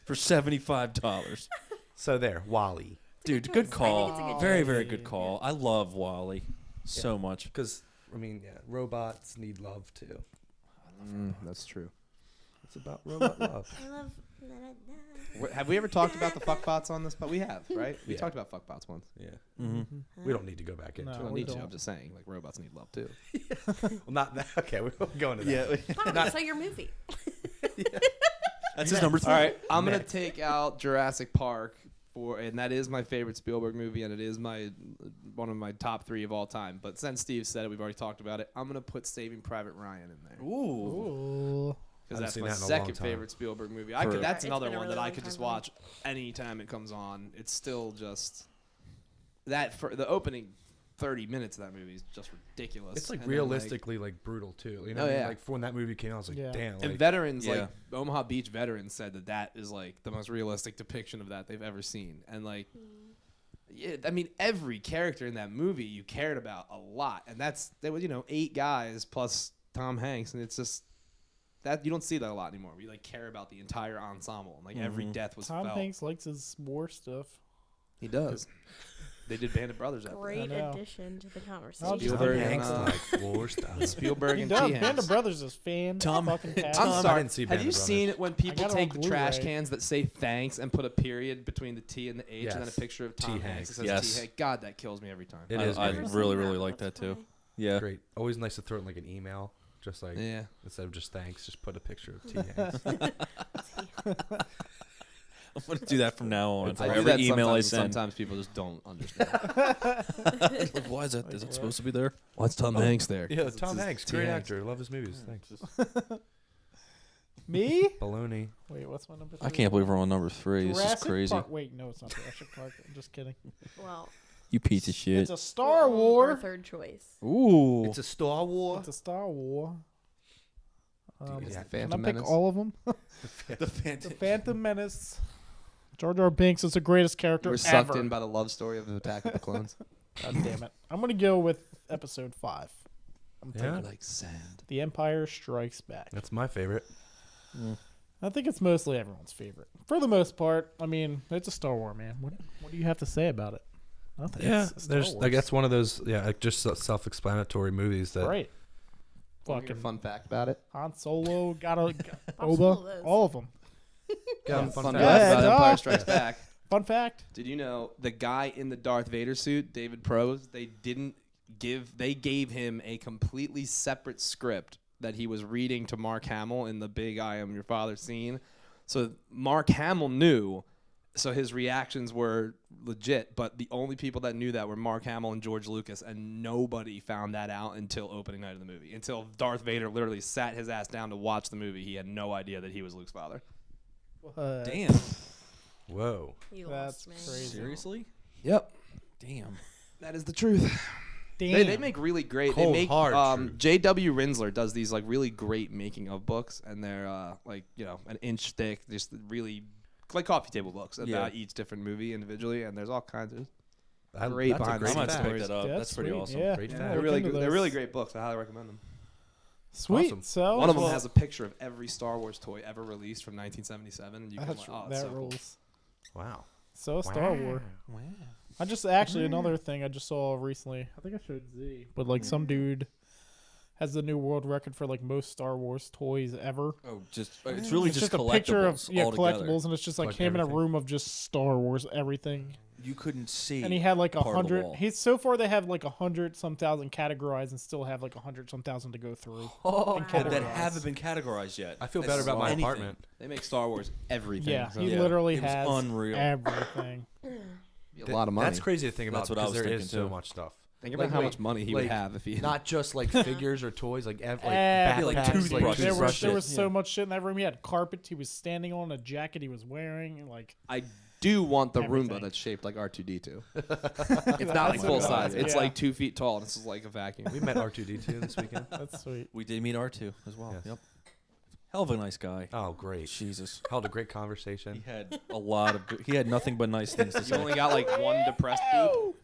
for $75. So there, Wally. Dude, good call. it's a good Very, choice. very good call. I love Wally so much. Because I mean, yeah, robots need love too. That's true. It's about robot love. I love. Have we ever talked about the fuckbots on this? But we have, right? We Yeah. talked about fuckbots once. Yeah, Mm-hmm. we don't need to go back into No. We it. don't we need to. don't. I'm just saying, like robots need love too. Well, not that. Okay, we're going to that. Bobby, so your movie. That's his number 3. All right, I'm gonna take out Jurassic Park and that is my favorite Spielberg movie, and it is one of my top 3 of all time. But since Steve said it, we've already talked about it. I'm gonna put Saving Private Ryan in there. Ooh. Ooh. Because Haven't that's seen my that in a long second time. favorite Spielberg movie. For- That's It's another been a one really that I long could just time for me. watch anytime it comes on. It's still just for the opening 30 minutes of that movie is just ridiculous. It's like And then, realistically like brutal too. You know, Oh, what I mean? yeah. Like for when that movie came out, I was like, Yeah. damn. and Like, veterans, Yeah. like Omaha Beach veterans, said that is like the most realistic depiction of that they've ever seen. And like, yeah, I mean, every character in that movie you cared about a lot, and there was 8 guys plus Tom Hanks, and it's just that you don't see that a lot anymore. We like care about the entire ensemble, and like every death was Tom felt. Hanks likes his war stuff. He does. They did Band of Brothers after Great I know. addition to the I'll conversation. just- Tom Spielberg Hanks and, like war stuff. that. Spielberg He and does. T. Band Hanks. of Brothers is fan. Tom- fucking I'm Tom. I sorry. didn't see Have Band you of seen Brothers. it when people got it on take the trash Blu-ray. cans that say thanks and put a period between the T and the H and then a Yes. picture of Tom T. Hanks? It says Yes. T. Hanks. God, that kills me every time. It I- is I great. really like that too. Yeah. Great. Always nice to throw it in like an email, just like Yeah. instead of just thanks, just put a picture of T. Hanks. I'm gonna do that from now on. For I do every that email I sometimes, send. sometimes people just don't understand. Like, why is that? Is that supposed to be there? Why's Tom Hanks there? Yeah, Tom Hanks, T. great Hanks. actor. Love his movies. Thanks. Me? Baloney. Wait, what's my number 3? I can't believe we're on number 3. This is Jurassic crazy. Park. Wait, no, it's not Jurassic Park. I'm just kidding. Well, You piece of shit. It's a Star our War. third choice. Ooh. It's a Star War. It's a Star War. Yeah, Can Phantom I pick Menace. all of them? The The Phantom. Phantom Menace. Jar Jar Binks is the greatest character We're ever. sucked in by the love story of Attack of the Clones. God damn it. I'm going to go with episode 5. I'm Yeah. thinking Like sand. The Empire Strikes Back. That's my favorite. I think it's mostly everyone's favorite. For the most part, I mean, it's a Star Wars, man. What do you have to say about it? Nothing. Yeah, It's Star there's Wars. like that's one of those like just self-explanatory movies that. Right. Fucking Fucking fun fact about it. Han Solo, got full of Boba, those. all of them. Yeah, Fun fun fact fact. about Yeah, Empire dog. Strikes Back. Fun fact. Did you know the guy in the Darth Vader suit, David Prose, they gave him a completely separate script that he was reading to Mark Hamill in the big I Am Your Father scene. So Mark Hamill knew, so his reactions were legit, but the only people that knew that were Mark Hamill and George Lucas, and nobody found that out until opening night of the movie. Until Darth Vader literally sat his ass down to watch the movie, he had no idea that he was Luke's father. Damn. Whoa. You That's lost me. crazy. Seriously? Yep. Damn. That is the truth. Damn. They make really great. Cold, they make hard truth. J.W. Rinsler does these like really great making of books, and they're like an inch thick, just really like coffee table books about each different movie individually, and there's all kinds of great That's a behind the great I might scenes have to fact. pick that up. Yeah, That's pretty sweet. awesome. Yeah. Great Yeah, fact. they're look really into good. They're those. really great books. I highly recommend them. Sweet. Awesome. So One of them well, has a picture of every Star Wars toy ever released from 1977, and you can that's, like, it's that so cool. rules. Wow. So Star Wars. Wow. I just actually another thing I just saw recently. I think I showed Z, but like some dude has the new world record for like most Star Wars toys ever. Oh, it's really It's just a picture of collectibles altogether. collectibles, and it's just like Collect him in a everything. room of just Star Wars everything. You couldn't see. And he had like part of the 100. wall. He's so far they have like 100 some thousand categorized, and still have like 100 some thousand to go through. Oh, And that categorized. haven't been categorized yet. I feel That's better about my anything. apartment. They make Star Wars everything. Yeah, so he Yeah. literally It was has unreal. everything. a lot of money. That's crazy to think about That's what I because was there thinking, is so too. much stuff. Think about Like, how wait, much money he like, would have if he Not just like figures or toys, like Everything. backpacks, like like toothbrushes. There toothbrushes. was so much shit in that room. He had carpet he was standing on, a jacket he was wearing, and like I do want the Everything. Roomba that's shaped like R2D2. It's not like full size. It's Yeah. like 2 feet tall, and it's just like a vacuum. We met R2D2 this weekend. that's sweet. We did meet R2 as well. Yes. Yep. Hell of a nice guy. Oh, great. Jesus. Held a great He conversation. had a lot of he had nothing but nice things to You say. only got like one depressed beep.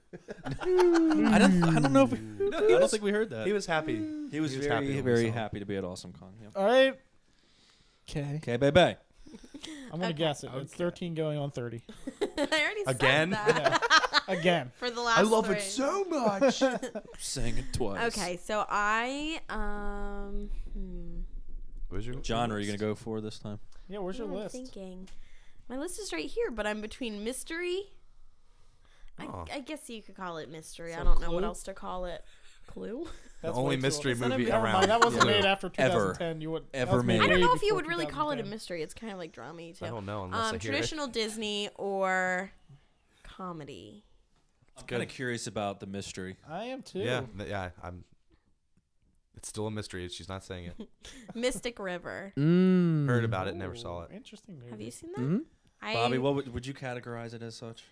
I don't know if I don't think we heard that. He was happy. He was happy very when we very saw him. happy to be at AwesomeCon. Yep. All right. Okay. Okay, baby. I'm gonna guess it. It's 13 going on 30. I already Again? said that Again. for the last three. so much. Saying it twice. Okay, so I What's your Genre are you gonna go for this time? Yeah, where's your I'm list? thinking. My list is right here, but I'm between mystery. Oh. I guess you could call it mystery. So I don't know what Clue? else to call it. Clue? That's only way too mystery old. movie Never mind, around. That wasn't Yeah. made after Ever. 2010. You would Ever that was made. I don't way know if you before would really call it a 2010. mystery. It's kind of like drama too. I don't know unless I hear Traditional Disney or comedy. I'm kind of curious about the mystery. I am too. it. Yeah, yeah. It's still a mystery. She's not saying it. Mystic River. Heard about it, never saw it. Interesting movie. Have you seen that? Mm-hmm. Bobby, what would you categorize it as such?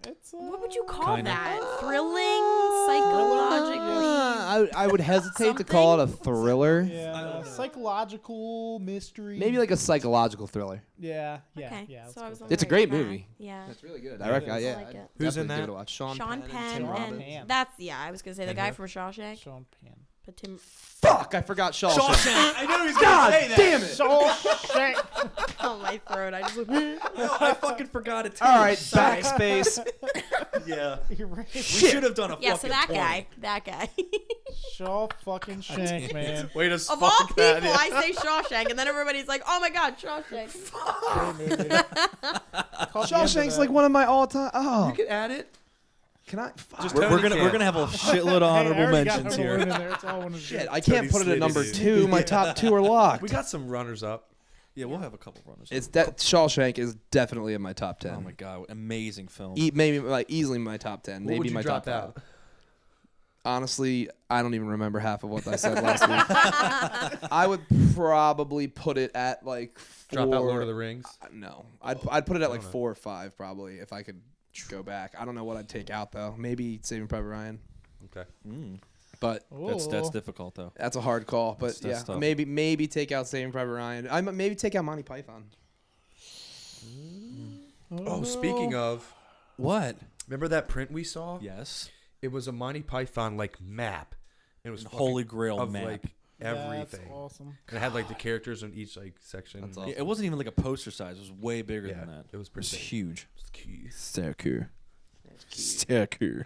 It's, What would you call Kinda. that? Thrilling, psychologically. I would hesitate to call it a thriller. Yeah, psychological mystery. Maybe like a psychological thriller. Yeah, Okay, yeah. so I was on It's a the great right movie. track. Yeah. That's really good. Yeah, I reckon. it is. Yeah, I like I'd it. Who's in definitely give that? it a watch. Sean Penn Tim and Robbins. that's I was gonna say the And guy who? from Shawshank. Sean Penn. But Tim. Fuck! I forgot Shawshank. I knew he was God damn it! Shawshank. Oh my throat! I just. I fucking forgot it. All right, Sorry. backspace. Yeah. You're right. We should have done a Yeah, fucking so that 20. guy, that guy. Shaw fucking Shank, man. Way to Of fuck all people, that. I say Shawshank, and then everybody's like, "Oh my God, Shawshank!" Great movie. Caught the end of Shawshank's that. like one of my all-time. Oh, You can add it. can I? Just We're Tony gonna can't. have a shitload of Hey, I honorable already got mentions number here. one in there. It's all one of Shit, these. I can't put it at number Slated. 2. My top 2 are locked. We got some runners up. Yeah, we'll have a couple runners. It's Shawshank is definitely in my top 10. Oh my god, amazing film. Maybe like easily my top 10. What Maybe would you my drop top 5. out? Honestly, I don't even remember half of what I said last week. I would probably put it at like 4. Drop out Lord of the Rings. No, I'd put it at like I don't know. 4 or 5 probably if I could go back. I don't know what I'd take out though. Maybe Saving Private Ryan, Okay. but That's Ooh. difficult though. that's a hard call. But That's yeah, tough. maybe take out Saving Private Ryan. I maybe take out Monty Python. Oh, speaking of, What? remember that print we saw? Yes. It was a Monty Python like map, It was Holy Grail of map. like everything. That's awesome. And it had like the characters in each like section. That's Yeah, awesome. it wasn't even like a poster size. It was way bigger Yeah, than that. it was It was pretty big. huge. It's cute. So cool. So cool.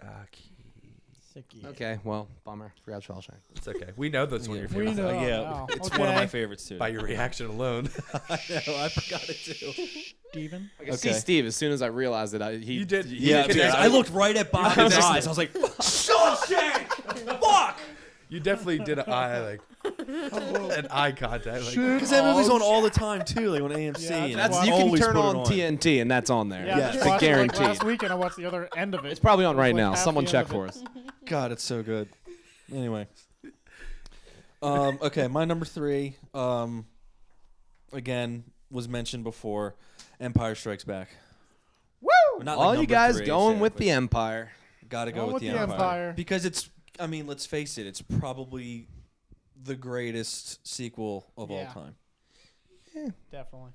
Sicky. Okay, well, bummer. Forgot Shawshank. It's okay. We know that's one of your We favorites know. yeah, now. it's Okay. one of my favorites too. by your reaction alone. I know, I forgot it too. Steven? I could see Steve as soon as I realized that he You did. Yeah, you, dude, I looked right at Bobby's eyes. I was like, Shawshank! Fuck! you definitely did an eye contact. Like, Because that movie's on all the time too, like on AMC. Yeah, and That's I you can always turn put it on TNT and that's on there. Yeah, I Yeah, just it's watched it, like, guaranteed. last week, and I watched the other end of it. It's probably on It was right like now. half Someone the check end for of us. God, it's so good. Anyway. Okay, my number 3, again, was mentioned before. Empire Strikes Back. Woo! Not All like you number guys 3, going yeah, with but the Empire. Gotta go Going with with the the Empire. Empire. Because it's, I mean, let's face it, it's probably the greatest sequel of all Yeah. time. Definitely.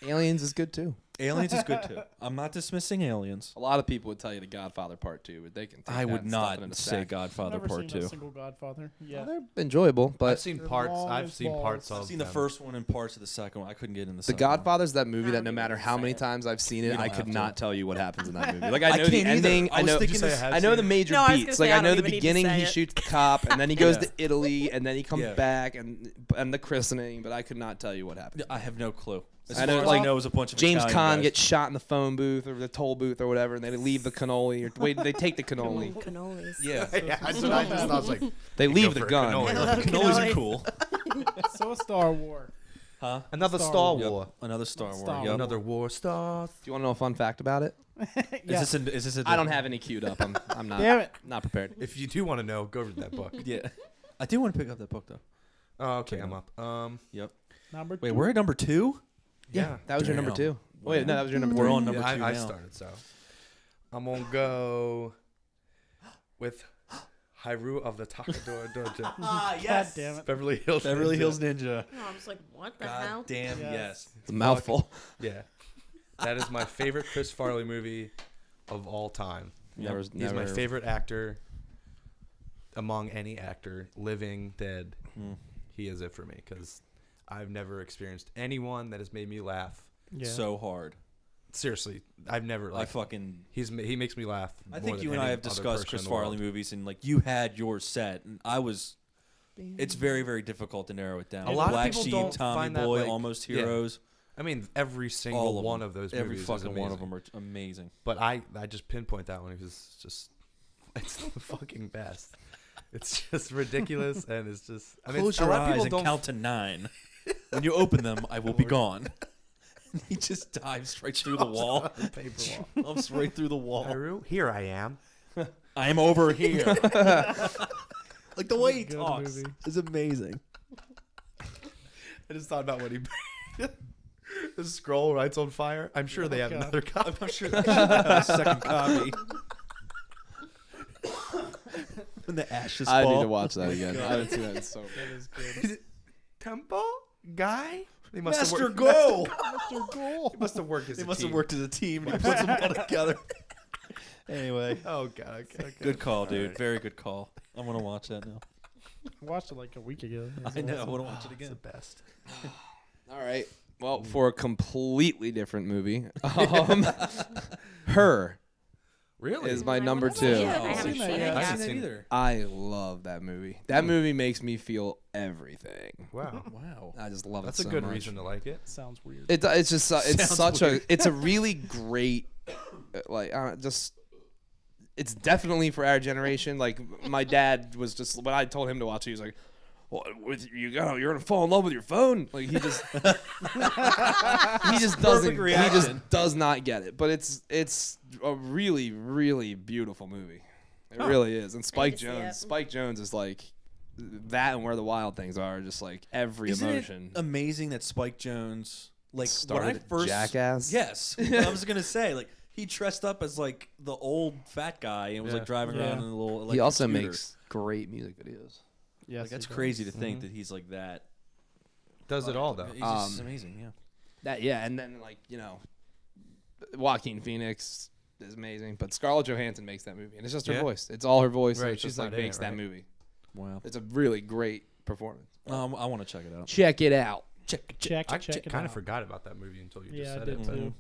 Aliens is good too. Aliens is good too. I'm not dismissing Aliens. A lot of people would tell you the Godfather Part 2, but they can. Take I that would and stuff not it in a say stack. Godfather Never Part seen 2. a single Godfather. Yeah. They're enjoyable, I've but seen They're parts. long I've as seen balls. parts of I've seen the them. first one and parts of the second one. I couldn't get in the The second Godfather's that movie I that don't no even matter wanna how say many it. times I've seen You it, don't I have could to. not tell you what happens in that movie. Like I know can't the either. ending. I I was know. thinking Did you say this- I had I know seen the it? major No, I was gonna beats. say, Like I I know don't the even need to beginning. say He it. shoots the cop, and then he goes Yeah. to Italy, and then he comes Yeah. back, and the christening. But I could not tell you what happened. I have no clue. As I far know, as like, I know is a bunch of James Italian Caan guys. gets shot in the phone booth or the toll booth or whatever, and they leave the cannoli. Or wait, they take the cannoli. Cannolis. Yeah. Yeah, that's what I just thought. I was like, They you leave go the for a gun. cannoli. I love Cannolis are cannolis. cool. So a Star War. Huh? another Star Star Yep. War. Another Star Wars. Star Yep. Wars. Another war stars. Do you want to know a fun fact about it? Yeah. Is this a I don't have any queued up. I'm not. Damn it. Not prepared. If you do want to know, go read that book. Yeah. I do want to pick up that book though. Oh, okay, I'm up. Number Wait, 2. we're at number 2? Yeah, That was your number Damn. 2. Wait, no, that was your number We're 3. on number 2 I now. started, so I'm gonna go with Hyrule of the Takadora Dojo. Ah, God damn it. Beverly Hills. Beverly Ninja. Hills Ninja. No, I'm just like, what the hell? God damn, Yes. yes. It's a mouthful. Yeah, that is my favorite Chris Farley movie of all time. Never, He's never. my favorite actor among any actor, living, dead. Mm. He is it for me because I've never experienced anyone that has made me laugh. Yeah. So hard. Seriously, I've never I like. fucnd He makes me laugh. I more think than you and I any have other discussed person Chris in the Farley world. movies, and like you had your set, and I was. It's very, very difficult to narrow it down. A lot of Black people Sheep, don't Tommy find that, Boy, like- Almost yeah. Heroes. I mean, every All single of one them. of those Every movies is fucking one of amazing. them are amazing. But I just pinpoint that one because just it's the fucking best. It's just ridiculous and it's just. I mean, Close a your lot of eyes people and don't. count to 9. When you open them, I will be gone. He just dives right through the wall. The paper wall. Jumps right through the wall. Hyrule, here I am. I'm over here. Like the way he Good talks movie. is amazing. I just thought about when he. The scroll writes on fire. I'm sure they have God. another copy. I'm not sure they should have a second copy. When the ashes I fall. need to watch that again. I haven't seen that in so. That is Is good. it Temple guy? They must Master have Go. Mr. Goal. He must have worked as They a must team. have worked as a team and he puts them all together. Anyway, Oh god. Okay. good call, dude. Alright. Very good call. I want to watch that now. I watched it like a week ago. I know. I Awesome. want to watch it It's again. the best. All right. Well, for a completely different movie, Her Really? is my I number wanna 2. see it. I Oh, haven't seen seen that it yet. I yet. haven't seen it either. I love that movie. That movie makes me feel everything. Wow. Wow. I just love That's it a so good much. reason to like it. Sounds weird. It's just it's Sounds such weird. it's a really great just it's definitely for our generation. Like my dad was just when I told him to watch it, he was like, "Well, you're gonna fall in love with your phone." Like he just doesn't does not get it. But it's a really really beautiful movie. It really is. And I need to see it. Spike Jones is like that and Where the Wild Things Are, just like every Isn't emotion. it amazing that Spike Jones, like Started when I first Jackass? Yes, I was gonna say like he dressed up as like the old fat guy and was Yeah. like driving Yeah. around in a little. He electric also scooter. makes great music videos. Yes, Like that's he does. crazy to think Mhm. that he's like that. Does it all though? He's just Um, amazing. Yeah. That and then like Joaquin Phoenix is amazing, but Scarlett Johansson makes that movie, and it's just her Yeah? voice. It's all her voice. Right, And it's she's just like not in makes it, that right? movie. Wow. It's a really great performance. I want to check it out. Check it out. I check it kind of out. forgot about that movie until you just Yeah, I said did it. too.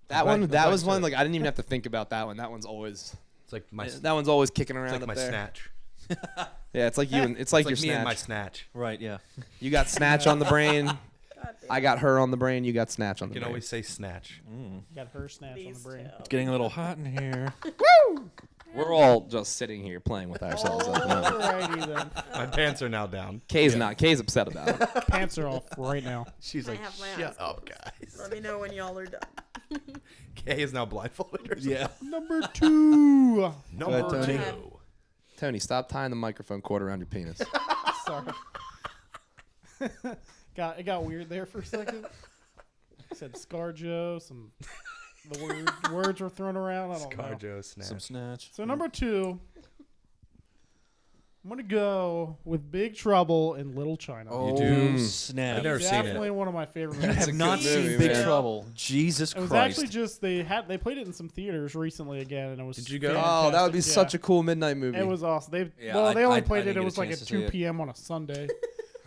That was glad one you said like I didn't even have to think about that one. That one's always It's like my that one's always kicking around it's like up my there. snatch. Yeah, it's like you and it's like It's your like me and snatch. my snatch. Right, yeah. You got snatch on the brain. I got her on the brain. You got snatch on You the can brain. always say snatch. Got her snatch on These the brain. two. It's getting a little hot in here. We're all just sitting here playing with ourselves. At the moment. Alrighty then. My pants are now down. Kay's not. Kay's upset about it. Pants are off right now. She's I like, have my eyes shut up, closed. guys. Let me know when y'all are done. Kay is now blindfolded. Or something. Yeah. Number 2. Number Tony. 2. Tony, stop tying the microphone cord around your penis. Sorry. It got weird there for a second. I said ScarJo. The words were thrown around. I don't know. ScarJo snatch. Some snatch. So number 2, I'm gonna go with Big Trouble in Little China. Oh, do? snap. I've never seen it. Definitely one of my favorite I movies. have not good seen movie, Big man. Trouble. Jesus It was Christ. actually just they played it in some theaters recently again, and it was. Did you go? Oh, that would be fantastic. such a Yeah. cool midnight movie. It was awesome. They Yeah, they only I played didn't it. It get a was like chance at to see 2 it. p.m. on a Sunday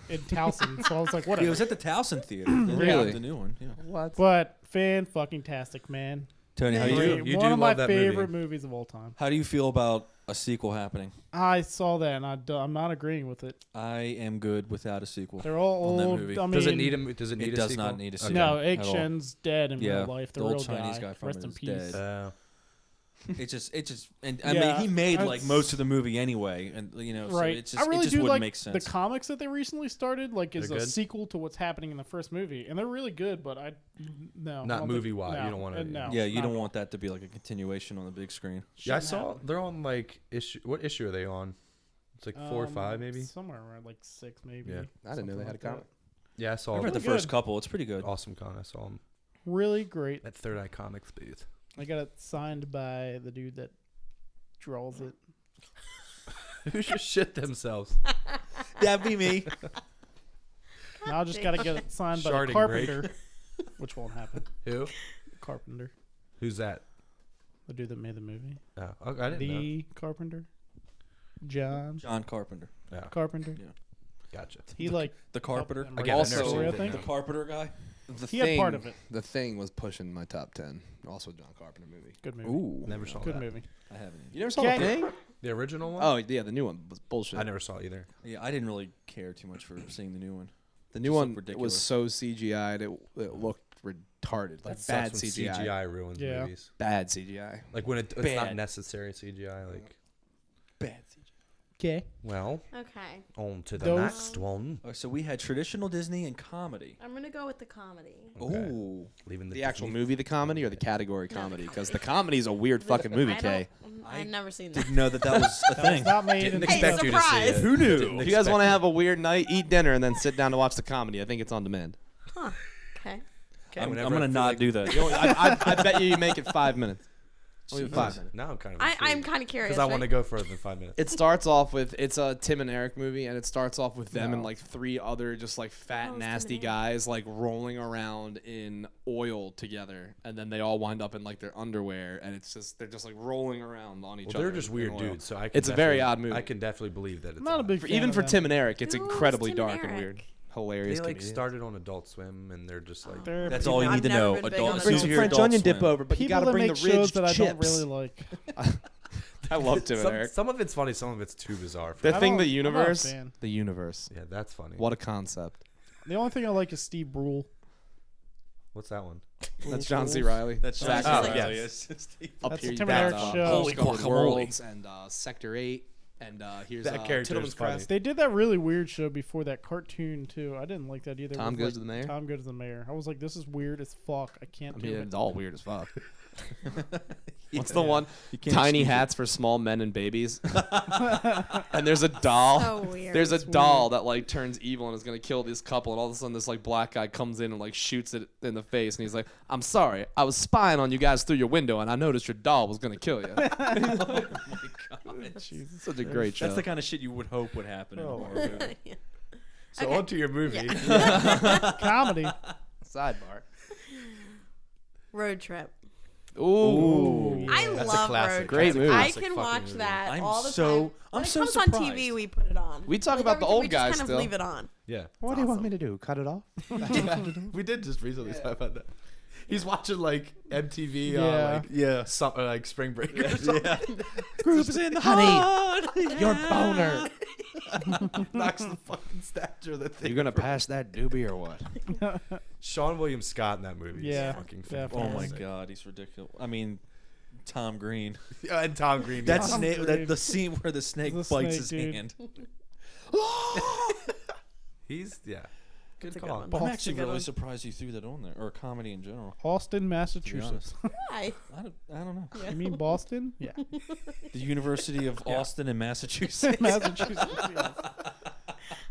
in Towson. So I was like, whatever. It was at the Towson Theater. They Really? have the new one. Yeah. What? But fan-fucking-tastic, man. Tony, how do Great. you You One do of my love that movie. favorite movies of all time. how do you feel about a sequel happening? I saw that, and I'm not agreeing with it. I am good without a sequel. They're all On that old. movie. I mean, Does it need a? Does it need It a does sequel? not need a Okay. sequel. No, at Egg all. Shen's dead in Yeah, real life. The the old real Chinese guy from Rest it in is peace. dead. It just, and I Yeah, mean, he made like it's- most of the movie anyway, and you know, Right. so it just, I really it just do wouldn't like make the sense. comics that they recently started. Like, is They're a good? sequel to what's happening in the first movie, and they're really good. But I no, I Not don't think- movie-wise, you no, don't wanna- no, Yeah, you not don't at all. want that to be like a continuation on the big screen. Yeah, I Shouldn't saw happen. they're on like issue. What issue are they on? It's like 4 or 5 maybe. Somewhere around like 6 maybe. Yeah. I didn't know they had a something like comic. Yeah, I saw I read the Really first good. couple. It's pretty good. Awesome Con. I saw him that. Really great. at Third Eye Comics booth. I got it signed by the dude that draws it. Who just shit themselves? That'd be me. Now I just got to get it signed by the Sharding break. carpenter, which won't happen. Who? Carpenter, Who's that? the dude that made the movie. Oh, I didn't know. The Carpenter, John John Carpenter, Yeah, Carpenter. gotcha. He like the Carpenter. helped them Again, write I've the never story, seen I it, think. no. The Carpenter guy. The He had part of it. The Thing was pushing my top 10. Also, John Carpenter movie. Good movie. Ooh, Never saw Good that. movie. I haven't. you never saw Okay. The Thing? The original one? Oh yeah, the new one was bullshit. I never saw either. Yeah, I didn't really care too much for seeing the new one. The new Just one looked was ridiculous. so CGI'd. It looked retarded, like That bad sucks when CGI. CGI ruins Yeah. movies. Bad CGI. Like when it's not Bad. necessary CGI. Like, Bad. Okay. well, Okay. on to the Those- next one. Oh, so we had traditional Disney and comedy. I'm going to go with the comedy. Okay. Ooh. Leaving The actual Disney. movie, the comedy, or the category No, the comedy? Because comedy. the comedy is a weird fucking movie, I Kay. I've never seen that. Didn't know that was a That thing. was not made Didn't in expect you to see surprise. it. Who knew? Didn't If you guys expect want to it. have a weird night, eat dinner, and then sit down to watch the comedy, I think it's on demand. Huh. Okay. I'm whenever I gonna feel not like- do that. I bet you make it 5 minutes. Only Jesus. 5 minutes. Now I'm kind of. I'm kind of curious. because I want to right? go further than 5 minutes. It starts off with it's a Tim and Eric movie, and it starts off with them and No. like 3 other just like fat, Oh, it's Tim nasty and Eric. guys like rolling around in oil together, and then they all wind up in like their underwear, and it's just they're just like rolling around on each Well, other. they're just in weird oil. dudes, so I can It's a very definitely- odd movie. I can definitely believe that it's I'm not a odd. big For, fan even of for them. Tim and Eric, it's Who's incredibly Tim and dark and Eric? weird, hilarious. They like comedians. started on Adult Swim, and they're just like. They're That's people- all you I've need to never know. been big Adult, on as soon as Adult you Bring hear French Adult onion dip Swim. over, but you people gotta that bring make the shows ridged that I chips. don't really like. I love Tim and Eric. Some of it's funny, some of it's too bizarre. For The me. thing, the I'm not a universe, fan. the universe. Yeah, that's funny. What a concept. The only thing I like is Steve Brule. What's that one? That's John C. Riley. That's Zach John Riley. C. Riley. Yes. Up That's here, the you Tim and got, Eric show. Holy Discovered guacamole. Worlds and Sector 8, and here's That character Tiddleman's is funny. Crest. They did that really weird show before that cartoon too. I didn't like that either. Tom with, Goes to the Mayor? Tom Goes to the Mayor. I was like, this is weird as fuck. I can't I do mean, it. it's all weird as fuck. What's Yeah. the one? You can't Tiny excuse it. hats for small men and babies. And there's a doll. So weird. There's a It's doll that like turns evil and is gonna kill this couple, and all of a sudden this like black guy comes in and like shoots it in the face, and he's like, "I'm sorry, I was spying on you guys through your window, and I noticed your doll was gonna kill you." Oh my god. Jeez, it's such a great show. That's the kind of shit you would hope would happen in a Oh. horror movie. Yeah. So Okay. on to your movie. Comedy. Sidebar. Road trip. Ooh. I That's a love classic. road Great trips. movie. I Classic can fucking watch movie. that I'm all the so- time. I'm When so it comes surprised. on TV, we put it on. We talk Like, about the every- old we guys just kind still. of leave it on. Yeah. What do you want me to do? Cut it off? We did just recently talk about that. He's watching like MTV, Yeah. Yeah. like Spring Break or something. Groups in the Honey, your boner. Knocks the fucking statue of the thing. You gonna pass that doobie or what? Sean William Scott in that movie. Yeah, is fucking definitely. Oh my fantastic. God, he's ridiculous. I mean, Tom Green. Yeah, and Tom Green. That yeah. snake. Green. That the scene where the snake The bites snake, his dude. hand. He's good That's a good call. one. I'm That's actually a good really one. surprised you threw that on there, or comedy in general. Austin, To be Massachusetts. honest, Hi. I don't know. Yeah. You mean Boston? Yeah. The University of Austin in Massachusetts. Massachusetts. Yes.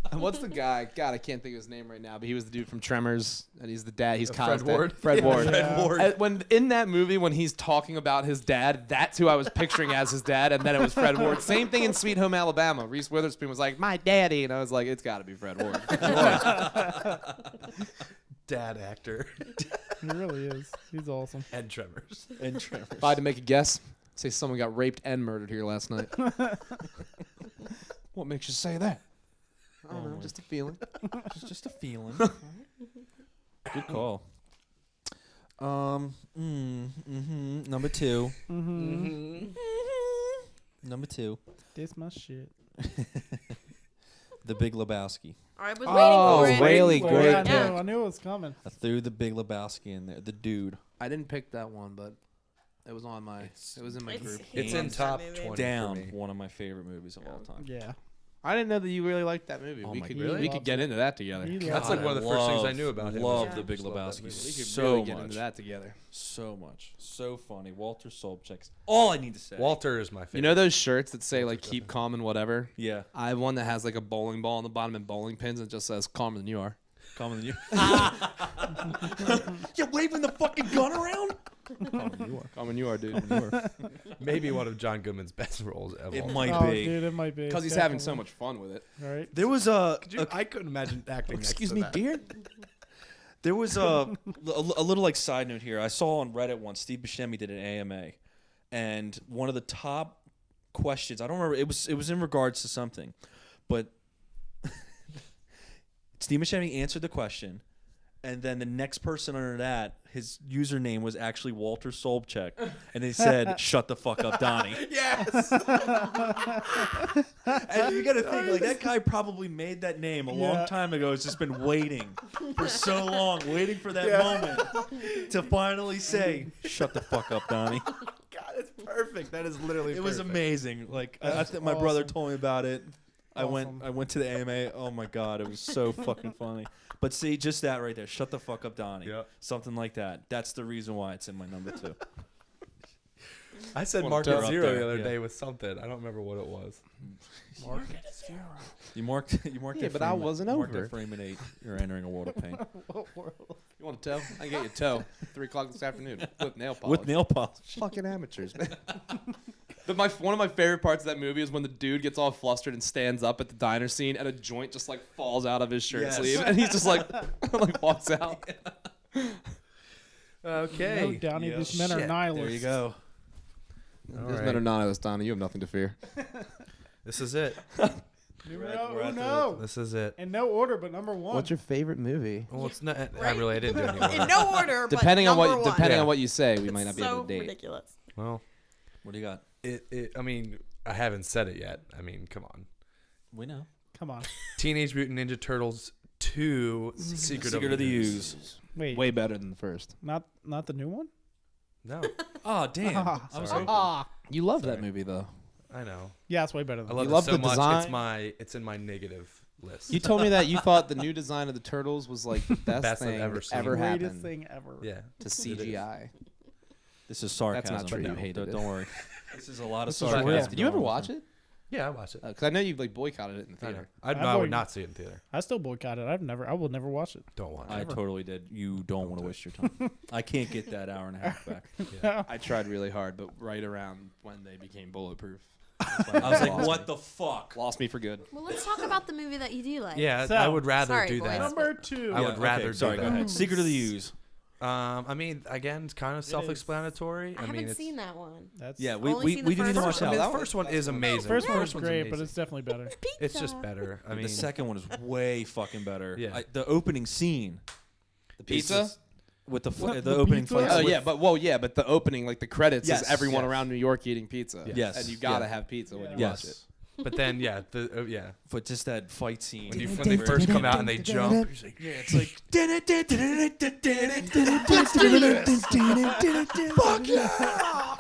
And what's the guy? God, I can't think of his name right now, but he was the dude from Tremors, and he's the dad. He's Fred Kyle's dad. Ward? Fred Ward. Yeah. Ward. When in that movie, when he's talking about his dad, that's who I was picturing as his dad, and then it was Fred Ward. Same thing in Sweet Home Alabama. Reese Witherspoon was like, "My daddy," and I was like, "It's got to be Fred Ward." Dad actor. He really is. He's awesome. And Tremors. And Tremors. If I had to make a guess, say someone got raped and murdered here last night. What makes you say that? I don't know, my- just a feeling. Just a feeling. Good call. Number two. Number two. This my shit. The Big Lebowski. I was Oh, waiting for it. really Well, great I knew, pick. I knew it was coming. I threw the Big Lebowski in there. The dude. I didn't pick that one, but it was on my. It was in my group. It's he in loves top that movie. 20 for Down me. one of my favorite movies of all time. Yeah. I didn't know that you really liked that movie. Oh we my could God. we Really? could get into that together. He That's loves like it. one of the first things I knew about him. Love Yeah. the Big Just love that Lebowski. movie. We could So really get much. into that together. So much. So funny. Walter Sobchak's all I need to say. Walter is my favorite. You know those shirts that say like "Keep calm" and whatever. Yeah. I have one that has like a bowling ball on the bottom and bowling pins, and it just says "Calmer than you are." Calmer than you. You're waving the fucking gun around? Calmer than you are, dude. Maybe one of John Goodman's best roles ever. It might Oh, be. dude, it might be. Because he's having so much fun with it. Right? There was a I couldn't imagine acting. excuse next me, to that. dear. There was a little like side note here. I saw on Reddit once Steve Buscemi did an AMA, and one of the top questions, I don't remember, it was in regards to something, but Steve Buscemi answered the question, and then the next person under that, his username was actually Walter Sobchak, and they said, "Shut the fuck up, Donnie." Yes. And you gotta think, like, that guy probably made that name a long Yeah. time ago. Has just been waiting for so long, waiting for that moment to finally say, "Shut the fuck up, Donnie." God, it's perfect. That is literally. It was perfect. amazing. Like, I That's think my brother awesome. told me about it. I Awesome. went to the AMA. Oh my god, it was so fucking funny. But see, just that right there. Shut the fuck up, Donnie. Yep. Something like that. That's the reason why it's in my number 2. I said Wanna Market throw up Zero there, the other yeah. day with something. I don't remember what it was. You marked Yeah, it but I frame- wasn't marked over. it frame at 8. You're entering a world of pain. You want a toe? I can get you a toe. 3:00 this afternoon with nail polish. With nail polish. Fucking amateurs, man. But one of my favorite parts of that movie is when the dude gets all flustered and stands up at the diner scene, and a joint just like falls out of his shirt Yes. sleeve, and he's just like, like walks out. Okay. No, Downey, Yeah. these men are Shit. nihilists. There you go. There's men are not on this, Donna. You have nothing to fear. This is it. We're at the- No. This is it. In no order, but number one. What's your favorite movie? Well, it's not. I Right? really I didn't do any order. In no order, but Depending on number what one. depending Yeah. on what you say, we might not It's be able so to date. ridiculous. Well, What do you got? I mean, I haven't said it yet. I mean, come on. We know. Come on. Teenage Mutant Ninja Turtles 2: Secret of the Use. Wait. Way better than the first. Not the new one? No, Oh, damn. Ah, I was sorry. hoping. You love Sorry. that movie though. I know. Yeah, it's way better I than love You it love so the much. design? It's in my negative list. You told me that you thought the new design of the turtles was like the best, Best I've thing ever ever, seen. greatest happened thing ever. Yeah. to CGI. This is sarcasm. That's not true. but You no, hated don't it. worry. This is a lot of This is sarcasm. real. Did you ever watch it? Yeah, I watched it. Because I know you like boycotted it in the I know. theater. I I've would not see it in theater. I still boycott it. I will never watch it. Don't watch I it. totally did. You don't want to waste your time. I can't get that hour and a half back. I tried really hard, but right around when they became bulletproof, I was like, what the fuck? lost me for good. Well, let's talk about the movie that you do like. Yeah, So- I would rather Sorry, do boys. that. Number two. I would rather do Sorry, that. go ahead. Secret of the Use. I mean, again, it's kind of self-explanatory. I haven't seen that one. That's we Only seen the didn't even first watch one. that. The first one is amazing. First one's one's great, amazing. but it's definitely better. Pizza. It's just better. I mean, The second one is way fucking better. Yeah. The opening scene. The pizza. With the The opening pizza? fight. Oh with- yeah, but the opening, like the credits, Yes, is everyone yes. around New York eating pizza. Yes. and you gotta have pizza when you Yes. watch it. but then But just that fight scene. when they first come out and they jump, it's like, Yeah, it's like Fuck yeah!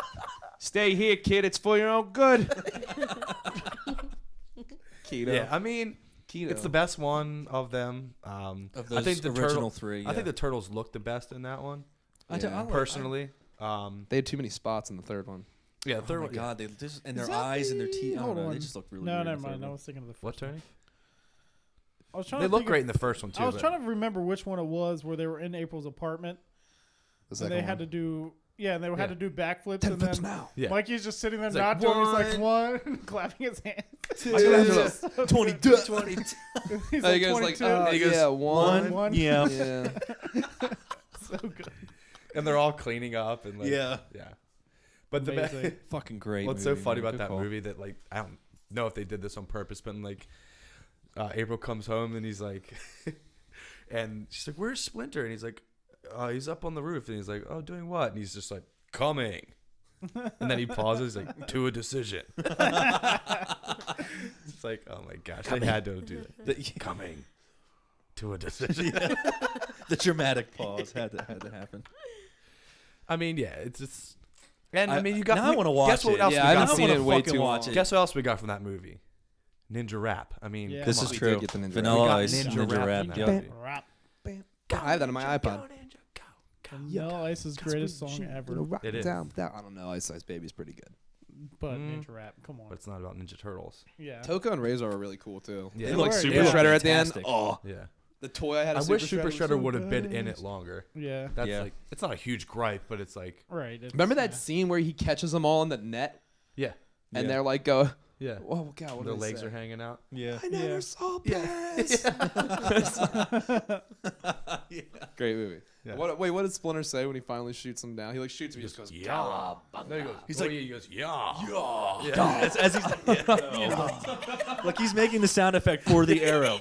Stay here, kid. It's for your own good. Keto. yeah. I mean, Keto. it's the best one of them. of those I think the original three. I think the turtles look the best in that one. I like- Personally, They had too many spots in the third one. yeah. The Oh third my one. god, they just and Is their that eyes and their teeth. I don't hold know. They on. just look really No, weird. in never the third mind. I one. was thinking of the first What, one. Tony? I was trying They to look think great of- in the first one too. I was but- trying to remember which one it was where they were in April's apartment and they had to do and they had to do backflips and then now. Yeah. Mikey's just sitting there It's not like, doing. He's like one, clapping his hands. Michelangelo's 22. He's Oh, he like goes like, 22. he goes, yeah, one. One. Yeah. Yeah. So good. and they're all cleaning up and like, Yeah. yeah. But the Amazing. Fucking great. what's so movie, funny man. about Good that call. movie that like I don't know if they did this on purpose, but like April comes home and he's like, and she's like, "Where's Splinter?" And he's like, "He's up on the roof." And he's like, "Oh, doing what?" And he's just like, "Coming." And then he pauses, like, "To a decision." It's like, oh my gosh, they had to do that. Coming to a decision. The dramatic pause had to happen. I mean, yeah, it's just. And I mean, you got. now I wanna watch Guess what it. else Yeah, we I got? haven't seen it in way fucking too watch long. it. Guess what else we got from that movie? Ninja Rap. I mean, Yeah. This come is on. We true. did get the Ninja Vanilla We got Ice, Ninja Ninja Rap Rap. in that Yep. movie. Rap. I have that on my iPod. Vanilla Ice's greatest song ever. It is. Down. I don't know. Ice Ice Baby's pretty good. But Mm. Ninja Rap, come on. But it's not about Ninja Turtles. Yeah. Toko and Razor are really cool too. Yeah. They They like were, Super yeah. Shredder at the end. Fantastic. Oh, Yeah. the toy I had. I A wish Super was Shredder so would have been good. in it longer. Yeah. That's Yeah. like it's not a huge gripe, but it's like Right. it's- Remember that yeah. scene where he catches them all in the net yeah, and Yeah. they're like, "Go, yeah. oh god, what Their do they legs say? are hanging out. Yeah. I never Yeah. saw Paris." Great movie. Yeah. What did Splinter say when he finally shoots him down? He like shoots him. He just goes, Yeah. No, he goes. He's oh, like, yeah, he goes, yeah. Yeah. As he's like he's making the sound effect for the arrow.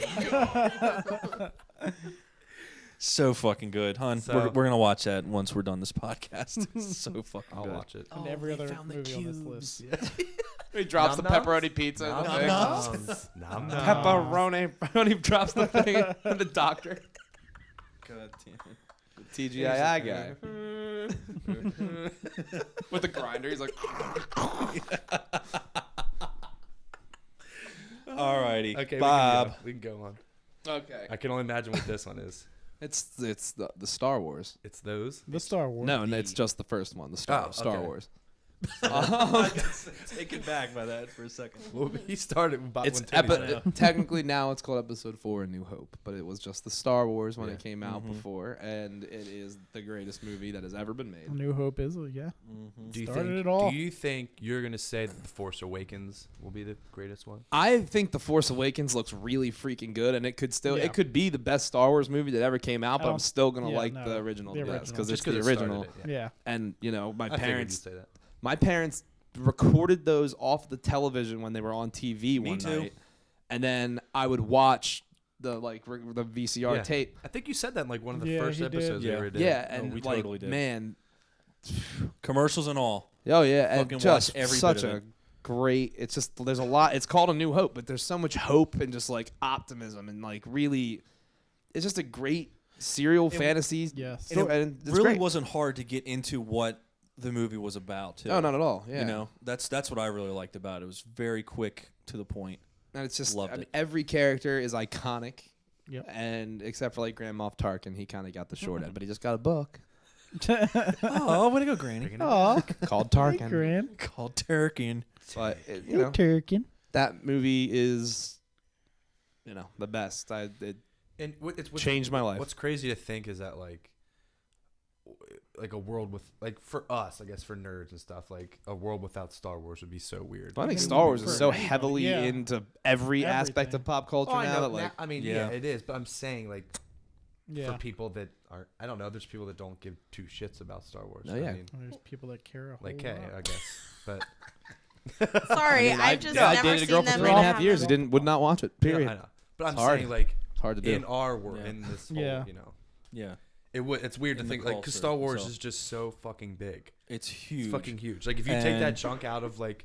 So fucking good, hon. So- we're gonna watch that once we're done this podcast. It's so fucking I'll good. watch it. And every other movie on this list. He drops the Nom-noms? pepperoni pizza. in the thing. Nom-noms. Nom-noms. Pepperoni. When he drops the thing in the doctor. God damn it. TGII guy. With the grinder, he's like, Alrighty, Okay, Bob. we can go on. okay. I can only imagine what this one is. It's the Star Wars. It's those. The Star Wars. No, it's just the first one. The Star okay. Wars. Taken back by that for a second. Well, he started about It's when Tony said it. technically now it's called Episode 4: A New Hope, but it was just the Star Wars when Yeah. it came out Mhm. before, and it is the greatest movie that has ever been made. A New Hope is yeah. Do you Started think? it all. Do you think you're gonna say that The Force Awakens will be the greatest one? I think The Force Awakens looks really freaking good, and it could still Yeah. it could be the best Star Wars movie that ever came out, but I'm don't- still gonna yeah, like no, the original the the best original. because it's Just 'cause the it started original. it, Yeah. And you know, I figured you'd say that. my parents recorded those off the television when they were on TV Me one too. night, and then I would watch the the VCR Yeah. tape. I think you said that in like one of the Yeah, first he did. episodes we Yeah. ever did. Yeah, Oh, and we like totally did. man, Commercials and all. oh yeah, and Fucking just watch every such bit of a it. great. It's just there's a lot. It's called A New Hope, but there's so much hope and just like optimism and like really, it's just a great serial fantasy. Yes. And it and it's really great. wasn't hard to get into what the movie was about. Too. No, not at all. Yeah, You know, that's what I really liked about it. It was very quick to the point. and it's just Loved I mean, it. every character is iconic. Yep. And except for like Grand Moff Tarkin, he kind of got the short end, but he just got a book Oh, way to go, Granny. Oh, called Tarkin. Grant. Called Turkin. But you know, Turkin. that movie is, you know, the best. And what's Changed my life. What's crazy to think is that like a world with like for us, I guess for nerds and stuff, like a world without Star Wars would be so weird. But I think Yeah, Star Wars for is so anybody, heavily yeah. into every aspect Everything. of pop culture Oh, I now know. that like I mean, Yeah. yeah, it is. But I'm saying like Yeah. for people that aren't. I don't know. There's people that don't give two shits about Star Wars. Oh, I yeah. mean, There's people that care a whole like Kay, lot. I guess. But Sorry, I I've just I never dated a girl seen for them. 3.5 years who would not watch it. yeah, Period. I know. But I'm It's hard. saying like It's hard to do. in our world, Yeah. in this whole, Yeah. you know, Yeah, it's weird to In the think like because culture Star Wars itself. is just so fucking big. it's huge. It's fucking huge. Like if you take that And- chunk out of like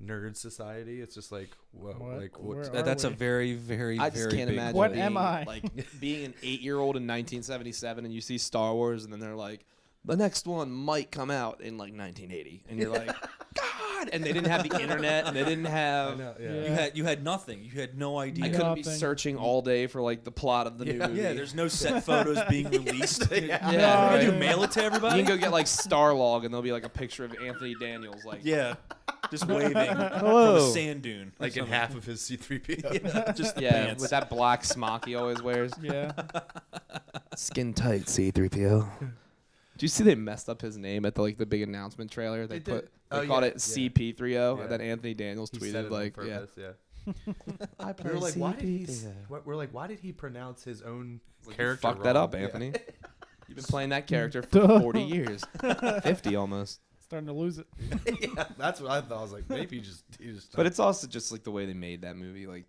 nerd society, it's just like whoa, What? like Where what? are That's a we? very, very, I just very can't big imagine What being, am I? like being an 8-year-old in 1977 and you see Star Wars and then they're like, the next one might come out in like 1980, and you're like, God! And they didn't have the internet, and they didn't I have. know, Yeah. You had nothing. You had no idea. I couldn't be Nothing. searching all day for like the plot of the new movie. Yeah, there's no set photos being released. Yeah. Yeah, Did you right. mail it to You everybody? can go get like Starlog, and there'll be like a picture of Anthony Daniels, like Yeah, just waving from Hello. a sand dune. like in half of his C-3PO. Yeah, just the yeah, pants. with that black smock he always wears. Yeah. Skin tight C-3PO. Do you see they messed up his name at the big announcement trailer? They They did. they Oh, called yeah, it yeah. CP30, Yeah. and then Anthony Daniels He said tweeted it like, on yeah. purpose, yeah. We were like, why did he? We're like, why did he pronounce his own character? Fuck that up, wrong? Anthony. You've been playing that character for 40 years, 50 almost. Starting to lose it. Yeah. Yeah, that's what I thought. I was like, maybe he just. But it's also just like the way they made that movie. Like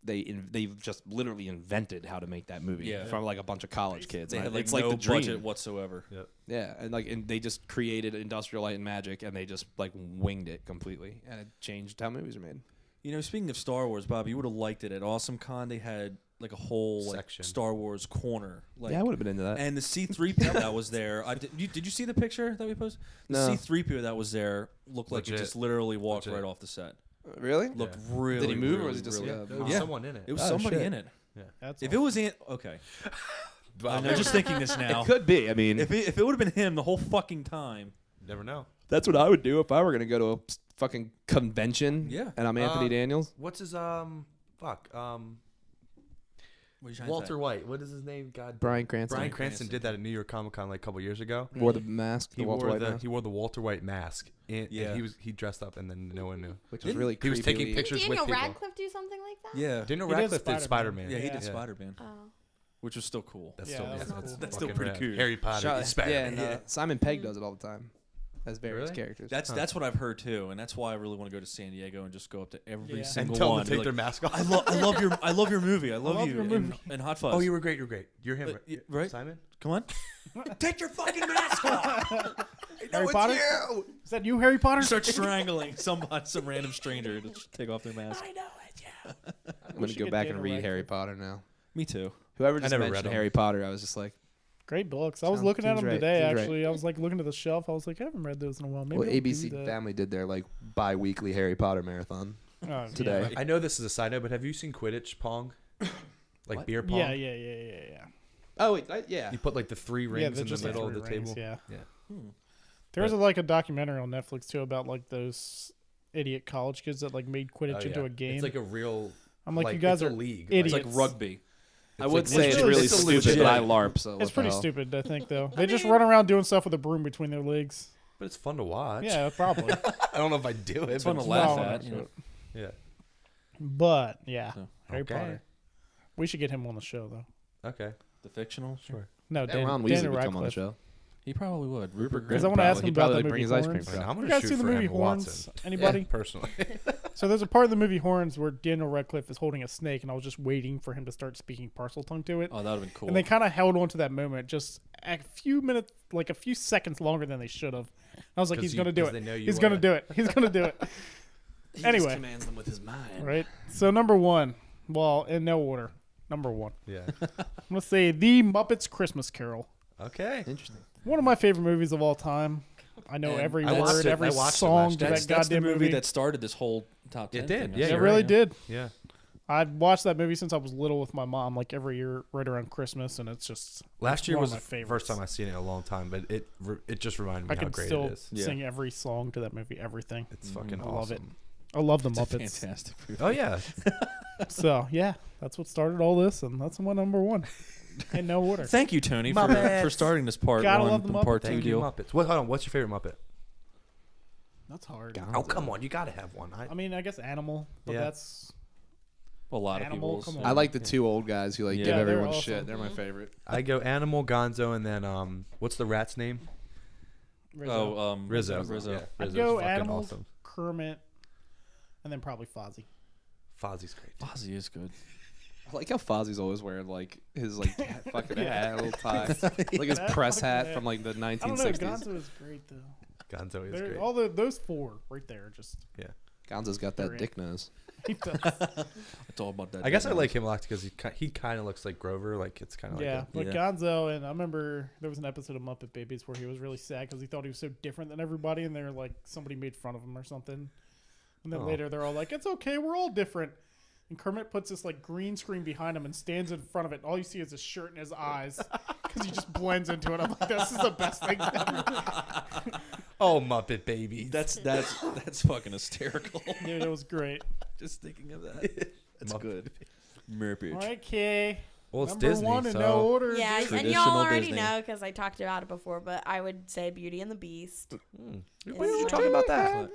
they just literally invented how to make that movie Yeah. from like a bunch of college kids. They And had like it's no like the dream. budget whatsoever. Yeah, and they just created Industrial Light and Magic, and they just like winged it completely, and it changed how movies are made. You know, speaking of Star Wars, Bob, you would have liked it at Awesome Con. They had like a whole like Section. Star Wars corner. Like, Yeah, I would have been into that. And the C-3PO that was there, did you see the picture that we posted? The No. C-3PO that was there looked like it Legit. just literally walked Legit. right off the set. Really? Looked Yeah. really. Did he move, or really, was it just really, like There a was Yeah. someone in it. It was Oh, somebody shit. in it. That's If it was okay, Wow. I'm just thinking this now. It could be. I mean, If it would have been him the whole fucking time, Never know. that's what I would do if I were gonna go to a fucking convention. Yeah. And I'm Anthony Daniels. What's his what are you trying to Walter say? White. What is his name? God. Brian Cranston. Brian Cranston did that at New York Comic Con like a couple years ago. wore the mask, He the Walter wore White the mask, he wore the Walter White mask. And Yeah. he dressed up and then no one knew. which was really He was taking creepily- pictures Did with Daniel people. Radcliffe do something like that? Yeah, Daniel He did Radcliffe did Spider-Man. Spider-Man. yeah, he Yeah. did Spider-Man, Oh. which was still cool. That's Yeah, still that was cool. That's still fucking pretty rad. cool. Harry Potter Shot- is Spider-Man. yeah, and Simon Pegg does it all the time as various Really? characters. That's what I've heard too, and that's why I really want to go to San Diego and just go up to every Yeah. single and tell one. them to take Be their like, mask off. I love your movie. I love love you. your and, movie. and Hot Fuzz. Oh, you were great. You're great. You're him, right? Simon? Come on. Take your fucking mask off. Harry Potter? Is that you, Harry Potter? Start strangling some random stranger to take off their mask. I'm gonna should go get back and Daniel read Radcliffe. Harry Potter now. Me too. Whoever just never read mentioned them. Harry Potter, I was just like, Great books. I was Sounds- looking at seems them right, today, seems right. actually. I was like looking at the shelf. I was like, I haven't read those in a while. Maybe well, I'll do ABC that. Family did their like bi-weekly Harry Potter marathon. Oh, today. I know this is a side note, but have you seen Quidditch Pong? Like What? beer pong? Yeah. Oh wait, yeah. You put like the three Yeah, rings they're in the just like middle of three the rings, table. Yeah. Yeah. There's like a documentary on Netflix too about like those idiot college kids that like made Quidditch Oh, into yeah. a game. It's like a real. I'm like, you guys it's are a league. idiots. It's like rugby. I would like say it's legit- really it's a stupid, legit- but I LARP, so It's what pretty the hell. stupid, I think, though. They just run around doing stuff with a broom between their legs. But it's fun to watch. Yeah, probably. I don't know if I do it. It's but fun to it's laugh No, at. no, You know. Yeah. But yeah, So, Harry okay. Potter. We should get him on the show though. Okay. The fictional. Sure. No, Yeah, Dan, Ron Weasley Daniel would come on the Radcliffe. show. He probably would. Rupert Because Grint. I want to ask He'd him about probably the bring movie his ice cream Horns. truck. I'm You gonna guys shoot see the for movie Emma Horns? Watson. Anybody? Personally. So there's a part of the movie Horns where Daniel Radcliffe is holding a snake, and I was just waiting for him to start speaking parcel tongue to it. Oh, that would have been cool. And they kind of held on to that moment just a few minutes, like a few seconds longer than they should have. I was like, 'Cause he's you- going to do 'cause it. they know you He's going to wanna- do it. He's going to do it. He Anyway. just commands them with his mind. Right? So number one, well, in no order. Number one. Yeah. I'm going to say The Muppets Christmas Carol. Okay. Interesting. One of my favorite movies of all time. I know And every I watched word, it- every I watched it song last to year. that that's the goddamn movie that started this whole top 10. It did, thing. yeah, It you're really right. did. Yeah. I've watched that movie since I was little with my mom, like every year right around Christmas, and it's just Last year one was of the my first favorites. time I've seen it in a long time, but it just reminded me I how can great still it is. Yeah. sing every song to that movie, everything. It's fucking I awesome. love it. I love the It's a Muppets. fantastic movie. Oh yeah. So yeah, that's what started all this, and that's my number one. In no order. Thank you, Tony, Muppets. for starting this part Gotta one love the and Muppets. part two Thank you, deal. Muppets. What? Hold on. What's your favorite Muppet? That's hard. Oh come on, you gotta have one. I mean, I guess Animal, but Yeah. that's A lot of Animal, people. come I on. like the two old guys who like Yeah. give Yeah, everyone they're shit. awesome. They're my favorite. I go Animal, Gonzo, and then what's the rat's name? Rizzo. Oh, Rizzo. Rizzo. Yeah, I'd Rizzo's go fucking Animals, awesome. Kermit, and then probably Fozzie. Fozzie's great. Fozzie is good. I like how Fozzie's always wearing like his like fucking hat, little tie, like his That press fucking hat hat. from like the I don't know. 1960s. Gonzo is great though. Gonzo is They're- great. all those four right there, just Gonzo's got that Great. dick nose. he does. It's all about that. I guess I dick like him a lot because he kind of looks like Grover. Like it's kind of Yeah, like but Yeah. Gonzo, and I remember there was an episode of Muppet Babies where he was really sad because he thought he was so different than everybody, and they're like somebody made fun of him or something. And then Oh. later they're all like, "It's okay, we're all different." And Kermit puts this like green screen behind him and stands in front of it. And all you see is his shirt and his eyes because he just blends into it. I'm like, this is the best thing ever. oh Muppet Baby. That's fucking hysterical. Dude, it was great. Just thinking of that. That's Muppet good. All Muppet. right, Kay. Well, it's Number Disney, one in so no order. Yeah, and Traditional y'all already Disney. know because I talked about it before, but I would say Beauty and the Beast. When Is were you my- talking about that?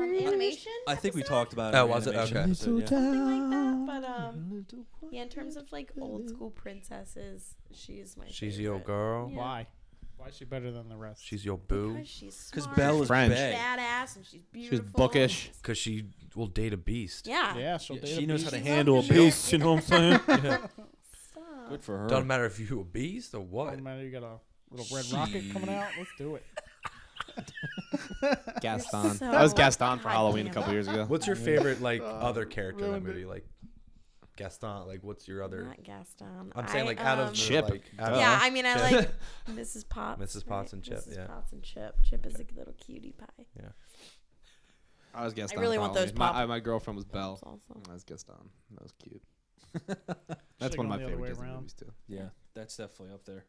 Animation? I think we episode? talked about it. Oh, in was it? animation Okay. episode, yeah. Something like that. But yeah, in terms of like old school princesses, she's my She's favorite. your girl. Yeah. Why? Why is she better than the rest? She's your boo. Because she's 'Cause smart, Belle is French. bae. badass, and she's beautiful. bookish. Because she will date a beast. Yeah. Yeah, she'll Yeah, date she a knows how beast. to handle a beast. You know what I'm saying? Stop. Good for her. Doesn't matter if you a beast or what. Doesn't matter, you got a little red rocket coming out. Let's do it. Gaston. so That was Gaston for Halloween a goddamn- couple years ago. What's your favorite like other character in that ruined it. movie? Like Gaston. Like what's your other? Not Gaston. I'm saying like out of the, Chip. Like, out of- Yeah, I mean, I Chip. like Mrs. Potts. Mrs. Potts and Chip, Mrs. yeah. Potts and Chip. Chip is a little cutie pie. I was Gaston. really for want those Halloween. pop- My girlfriend was Belle. Also. I was Gaston. That was cute. Should've That's one of my gone the other way favorite Disney around. movies too. Yeah, that's definitely up there.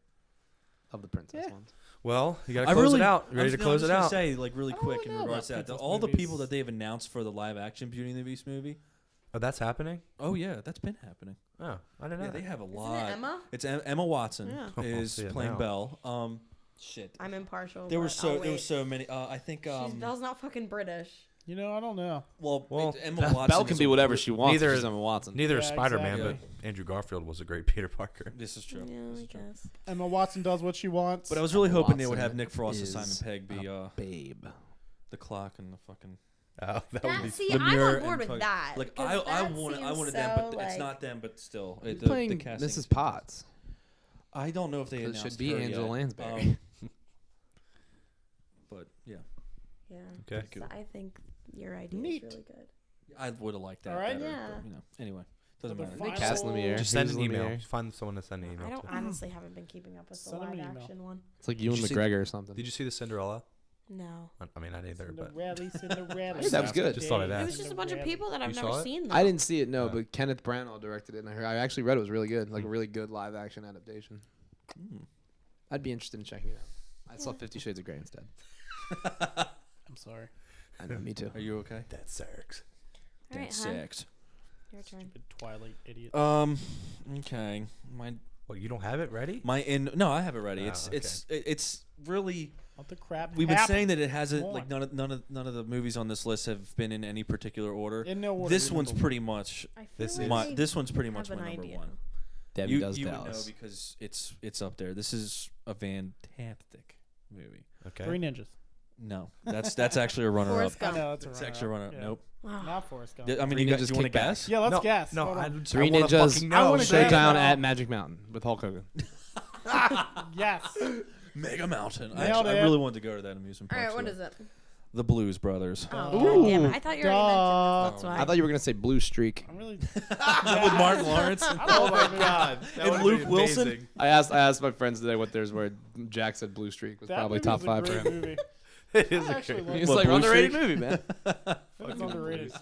Of the princess Yeah. ones. Well, you gotta close it out. You ready to close it out? Say like really I don't quick really in know regards to about that. princess All the movies. people that they've announced for the live action Beauty and the Beast movie. Oh, that's happening. Oh yeah, that's been happening. Oh, I didn't know. Yeah, that. they have a Isn't lot. it Emma? It's Emma Watson Yeah. I'll is see it playing now. Belle. Shit. I'm impartial. There were but I'll there were wait. so many. I think Belle's not fucking British. You know, I don't know. Well, Emma Watson. Belle can is be a whatever re- she wants. Neither- She's Emma Watson. Neither is Yeah, Spider-Man, exactly. but Andrew Garfield was a great Peter Parker. This is true. Yeah, This I is true. guess. Emma Watson does what she wants. But I was really hoping they would have Watson Nick Frost and Simon is Pegg be Babe. the clock and the fucking Oh, that would be. See, the I'm mirror on board and with fucking- that. like 'cause I that wanted seems them, but so, it's like- not them. But still, Who's the playing casting Mrs. is- Potts? I don't know if they It announced should be her Angela yet. Lansbury. But yeah, Yeah. Okay. So I think your idea Neat. is really good. I would have liked that. All right. better, Yeah. but, anyway, doesn't The matter. final- Cast Lumiere. Just send Who's an email. Lumiere? Find someone to send an email I don't to. honestly haven't been keeping up with the Send him live an email. action one. It's like Ewan Did you see- McGregor or something. Did you see the Cinderella? No. I mean, not either, but Cinderella. I heard that was good. Just thought I'd It ask. was just a bunch of people that I've You never saw it? seen. Though. I didn't see it, no, Yeah. but Kenneth Branagh directed it, and I actually read it was really good, like a really good live action adaptation. Mm. I'd be interested in checking it out. I saw Yeah. 50 Shades of Grey instead. I'm sorry. I know, me too. Are you okay? That sucks. All right, That's hon. sex. Your turn. Stupid Twilight idiot. Okay. Well, you don't have it ready? No, I have it ready. Oh, It's really. What the crap? We've been happened? saying that it hasn't Come like on. none of the movies on this list have been in any particular order. In no order. This you're one's number pretty much I feel This like is- I this one's pretty have much my an number idea. one. Debbie Does you would know Dallas. because it's up there. This is a fantastic movie. Okay. Three Ninjas. No, that's actually a runner up. Forrest I Gump. know that's a It's runner-up. actually a runner up. Yeah. Nope. Wow. Not Forrest Gump. I mean, Three you, Ninjas you want to Kick Back. guess? Yeah, let's no, guess. No, Hold I, on. Three I wanna Ninjas. fucking I know. wanna Shit. guess. Showdown at Magic Mountain with Hulk Hogan. Yes. Mega Mountain. Nailed I it. really wanted to go to that amusement All park. right, what show. is it? The Blues Brothers. Oh, Ooh, God damn it. I thought you already mentioned this. That's why. I thought you were gonna say Blue Streak. I'm really. With Martin Lawrence. I don't Oh know my that god. That And would Luke be Wilson? amazing. I asked my friends today what theirs were. Jack said Blue Streak was That probably movie top is a 5 for great him. movie. It is I a actually great love He's What, like Blue underrated Streak? movie, man. It's underrated.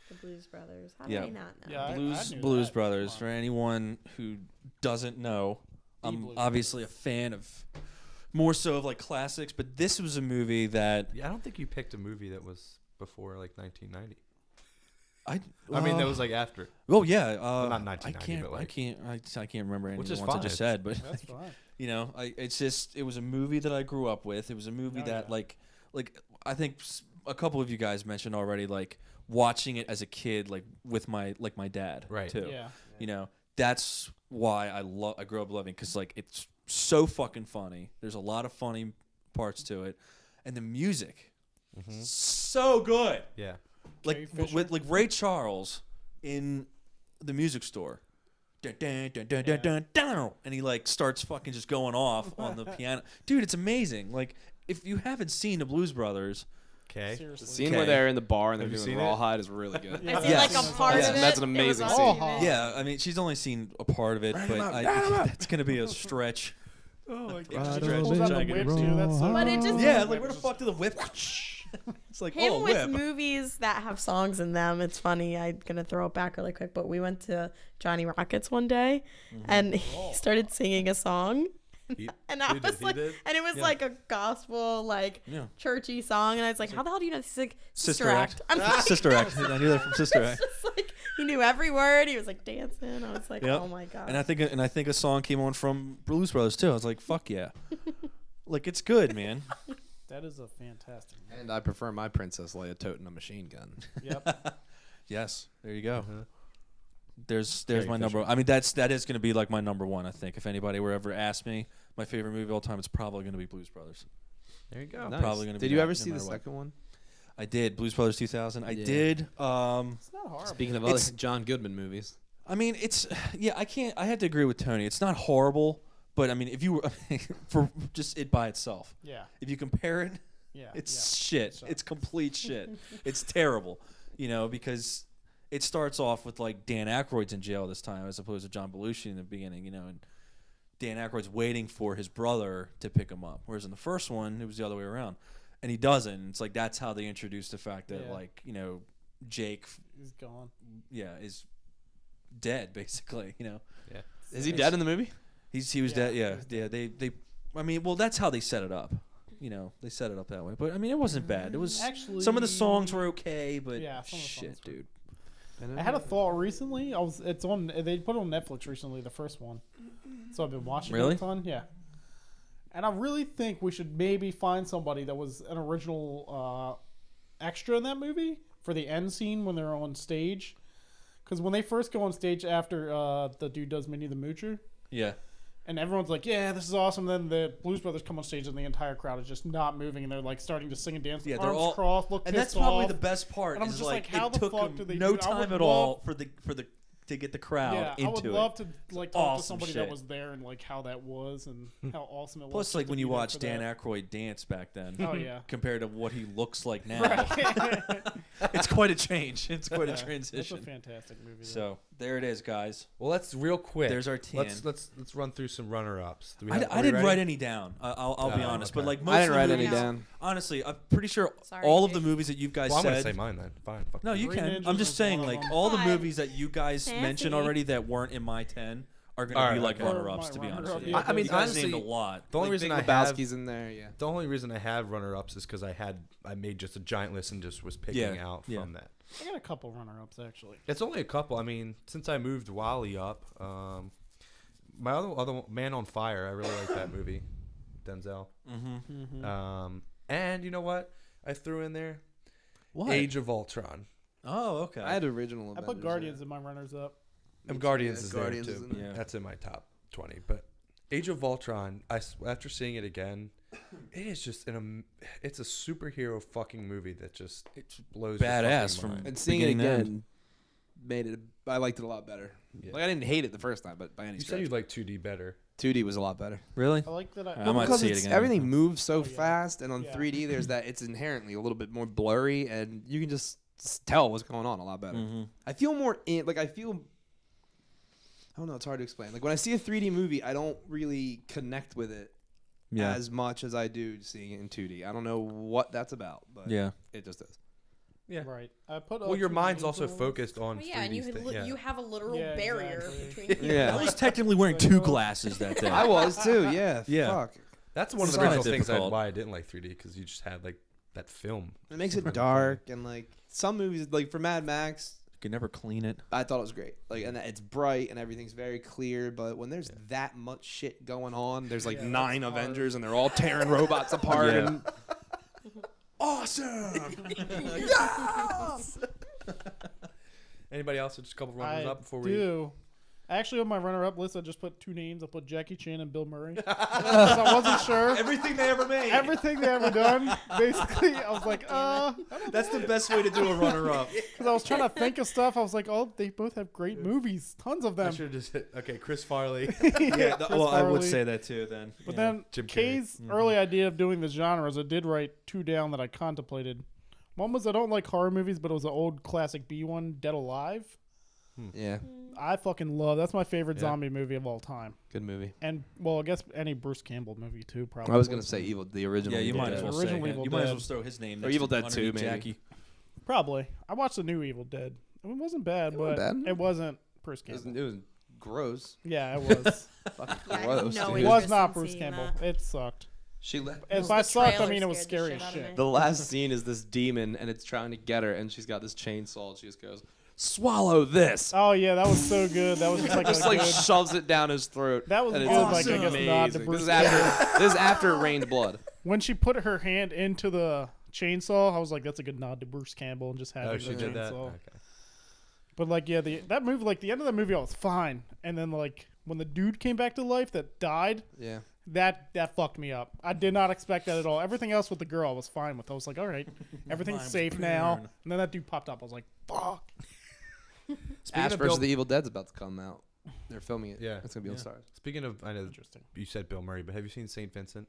The Blues Brothers. How Yeah. did I not know? Yeah, I Blues knew Blues that. Brothers. Come For on. anyone who doesn't know, The I'm Blues obviously a fan of more so of like classics, but this was a movie that Yeah, I don't think you picked a movie that was before like 1990. I I mean, that was like after. oh yeah, not I 1990, can't but, like- I can't remember any of Which the is ones I fine. just said, but That's fine. you know, it was a movie that I grew up with. It was a movie Oh, that yeah. like I think a couple of you guys mentioned already, like watching it as a kid, like with my dad, Right. too. Yeah. You know, that's why I grew up loving, because like it's so fucking funny. There's a lot of funny parts to it, and the music, so good. Yeah. Carrie Like Fisher. with like Ray Charles in the music store. Dun, dun, dun, dun, dun, dun, dun, and he like starts fucking just going off on the piano. Dude, it's amazing. Like if you haven't seen the Blues Brothers, Okay. The Seriously. scene Okay. where they're in the bar and they're Have you doing seen it? rawhide is really good. Yeah. I seen Yes. like a part Yeah, of it. that's an It was amazing on scene. TV. yeah, I mean she's only seen a part of it, but that's gonna be a stretch. Oh my She god. just pulls out the whip too. That's so But it just- Yeah, like where the fuck did the whip? It's like Him oh, with whip. movies that have songs in them, it's funny. I'm gonna throw it back really quick, but we went to Johnny Rockets one day, and he started singing a song, and I was like, and it was like a gospel, like Yeah. churchy song, and I was like, how the hell do you know this? He's like, Sister Act. I'm like, Sister Act. I knew that from Sister Act. just like he knew every word. He was like dancing. I was like, Yep. oh my god. And I think a song came on from Blues Brothers too. I was like, fuck yeah. Like it's good, man. That is a fantastic. And I prefer my Princess Leia toting a machine gun. Yep. Yes, there you go. There's Carrie my number. I mean, that is going to be like my number one. I think if anybody were ever asked me my favorite movie of all time, it's probably going to be Blues Brothers. There you go. Nice. Probably gonna be Did you that, ever no see the matter what. second one? I did Blues Brothers 2000. I Yeah. did. It's not horrible. Speaking of It's- other John Goodman movies. I mean, it's yeah. I had to agree with Tony. It's not horrible, but I mean, if you were for just it by itself, Yeah. if you compare it, Yeah. it's shit. So- It's complete shit. It's terrible, you know, because it starts off with like Dan Aykroyd's in jail this time as opposed to John Belushi in the beginning, you know, and Dan Aykroyd's waiting for his brother to pick him up, whereas in the first one it was the other way around, and he doesn't. It's like that's how they introduced the fact that Yeah. like, you know, Jake, He's gone. yeah, is dead basically, you know. Is he dead in the movie? He was Yeah, dead. he Yeah, was yeah. They. I mean, well, that's how they set it up. You know, they set it up that way. But I mean, it wasn't bad. It was Actually, some of the songs were okay, but Yeah, some of the shit, songs were- dude. I had a thought recently. It's on. They put it on Netflix recently, the first one. So I've been watching Really? it a ton. Yeah. And I really think we should maybe find somebody that was an original extra in that movie for the end scene when they're on stage. Because when they first go on stage after the dude does Minnie the Moocher, Yeah. and everyone's like, "Yeah, this is awesome." Then the Blues Brothers come on stage, and the entire crowd is just not moving, and they're like starting to sing and dance. Yeah, with they're arms all crossed, look and pissed that's probably off. the best part. And I'm is just like, it how the took fuck them do they no do it? I would time at all love- for the to get the crowd Yeah, into I would it. love to like talk to Awesome somebody shit. that was there and like how that was and how awesome it was. Plus, just like to when be you there watch for Dan that. Aykroyd dance back then, Oh yeah. compared to what he looks like now, Right. it's quite a change. It's quite Yeah, a transition. That's a fantastic movie. though. So there it is, guys. Well, let's real quick. There's our 10. Let's run through some runner-ups. Do we I have- are we didn't ready? write any down. I'll be Oh, honest, but okay. like most I of didn't the write movies, any down. honestly, I'm pretty sure Sorry, all of the Jake. movies that you guys Well, I'm gonna said. say mine then. Fine. Fuck No, it. you Three can. Ninjas I'm just was saying, one of like them. all the Fine. movies that you guys Fancy. mentioned already that weren't in my 10 are gonna All be right, like okay. runner-ups. Or To my be honest runner-up, with you, yeah. I mean, you guys honestly, named a lot. The only Like reason Big I have Lebowski's in there, yeah. the only reason I have runner-ups is because I made just a giant list and just was picking Yeah, out yeah. from that. I got a couple runner-ups actually. It's only a couple. I mean, since I moved Wally up, my other Man on Fire, I really like that movie, Denzel. Mm-hmm. And you know what? I threw in there What? Age of Ultron. Oh, okay. I had original I Avengers. put Guardians in my runners-up. And Guardians Yeah, is Guardians there is too. in there. Yeah. That's in my top 20. But Age of Ultron, after seeing it again, it is just it's a superhero fucking movie that just It's blows your badass fucking from- mind. And seeing it Beginning to end. again made it. I liked it a lot better. Yeah. Like I didn't hate it the first time, but by any You said stretch, you like 2D better. 2D was a lot better. Really? I like that. I might because see it it's, again. everything moves so Oh, yeah. fast, and on Yeah. 3D there's that it's inherently a little bit more blurry, and you can just tell what's going on a lot better. Mm-hmm. I feel more in like I feel. I don't know. It's hard to explain. Like when I see a 3D movie, I don't really connect with it Yeah. as much as I do seeing it in 2D. I don't know what that's about, but Yeah. it just is. Yeah. Right. I put. Well, your 2D mind's in also my list. focused on Well, yeah, and 3D you thing. Yeah. you have a literal Yeah, barrier exactly. between you. Yeah. I was technically wearing two glasses that day. I was too. Yeah. Yeah. Fuck. That's one of the It's kinda original things difficult. why I didn't like 3D because you just had like that film. It makes it dark and like some movies, like for Mad Max, You could never clean it. I thought it was great. Like, and it's bright and everything's very clear. But when there's that much shit going on, there's like Yeah, 9 that's hard. Avengers and they're all tearing robots apart. Yeah. And awesome. Anybody else? Just a couple runners up before we. do. Actually, on my runner-up list, I just put 2 names. I put Jackie Chan and Bill Murray. 'Cause I wasn't sure. Everything they ever made. Everything they ever done, basically. I was like, That's the best way to do a runner-up. because I was trying to think of stuff. I was like, oh, they both have great movies. Tons of I them. should have just hit. Okay, Chris Farley. Yeah, well, I would Farley. say that too. Then, But yeah. then Jim Carrey. Kay's early idea of doing the genres, I did write 2 down that I contemplated. One was I don't like horror movies, but it was an old classic B one, Dead Alive. Yeah, I fucking love. That's my favorite Yeah. zombie movie of all time. good movie. And well, I guess any Bruce Campbell movie too. Probably. I was gonna say the original. yeah, you Evil might Dead. as well say Original it. Evil You might as Dead. well throw his name. Or next Evil to Dead 2, underneath maybe. Jackie. Probably. I watched the new Evil Dead. It wasn't bad, It but wasn't bad. it wasn't Bruce It was, Campbell. it was gross. Yeah, it was. Fucking Yeah, I have gross. no dude. It interest was in not Bruce seeing Campbell. that. It sucked. She left. If The I sucked, I trailer mean it was scared scary the as shit out of me. shit. The last scene is this demon, and it's trying to get her, and she's got this chainsaw. And she just goes, "Swallow this." Oh yeah, that was so good. That was just like Just a like good, shoves it down his throat. that was a and good, it's like I guess amazing. nod to This Bruce is Campbell. after this is after it rained blood. When she put her hand into the chainsaw, I was like, that's a good nod to Bruce Campbell and just having Oh, the she did that. chainsaw. Okay. But like, yeah, that movie, like the end of the movie, I was fine, and then like when the dude came back to life that died, Yeah. that fucked me up. I did not expect that at all. Everything else with the girl, I was fine with. I was like, all right, everything's Mind safe now. burn. And then that dude popped up. I was like, fuck. Speaking Ash of vs. Bill, the Evil Dead's about to come out. They're filming it. Yeah. It's gonna be on Yeah. Stars. speaking of, I know Interesting. you said Bill Murray, but have you seen Saint Vincent?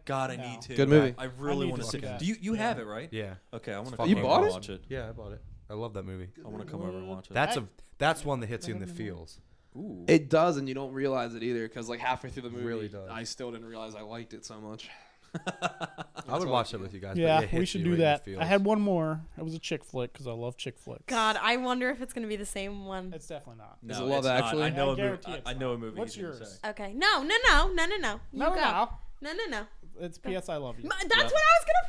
God, I No. need to. Good movie. I really I want need to to see. see that. Do you have Yeah. it right? Yeah. Okay, I want to. fucking come You over bought and it? watch it. Yeah, I bought it. I love that movie. I want to come over and watch it. That's one that hits you in the feels. Ooh. It does, and you don't realize it either, because like halfway through the movie, really does. I still didn't realize I liked it so much. I would watch it with you guys. but Yeah, it hits we should you do right in the that. I feels. had one more. It was a chick flick because I love chick flicks. God, I wonder if it's gonna be the same one. It's definitely not. No, Is it Love it's not. Actually? I know I a movie. guarantee it's I know a not. movie. What's he's gonna yours? say. Okay, no. You No, go. No. It's P.S. I love you. That's what I was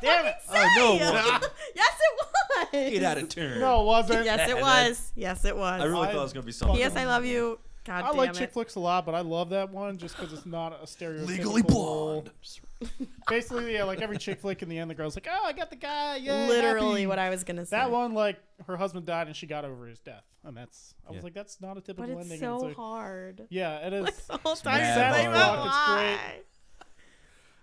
Damn gonna it. fucking say. Oh, no, it wasn't. Yes, it was. Get out of turn. No, it wasn't. Yes, it was. Yes, it was. I really I- thought it was gonna be something. P.S. I love you. God I damn like it. chick flicks a lot, but I love that one just because it's not a stereotypical. Legally Blonde. Basically, yeah, like every chick flick in the end, the girl's like, "Oh, I got the guy." Yeah, Literally happy." what I was gonna say. That one, like her husband died and she got over his death, and that's. I was Yeah. like, that's not a typical But it's ending. so and it's like, hard. yeah, it is. Like the whole time mad you're like, hard. "Oh, It's great. why?"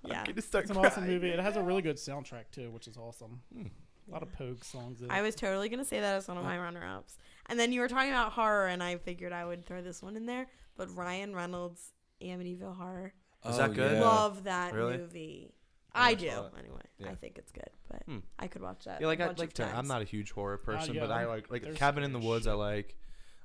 Yeah. It's an awesome movie. It has a really good soundtrack too, which is awesome. A lot of Pogue songs. In it. I was totally gonna say that as one of my runner-ups, and then you were talking about horror, and I figured I would throw this one in there. But Ryan Reynolds, Amityville Horror, Is that good? Yeah. love that Really? movie. I I never do saw it. anyway. Yeah. I think it's good, but Hmm. I could watch that. Yeah, like a I bunch like of to. I'm times. not a huge horror person, yeah, but I like they're Cabin in the scary Woods. shit. I like.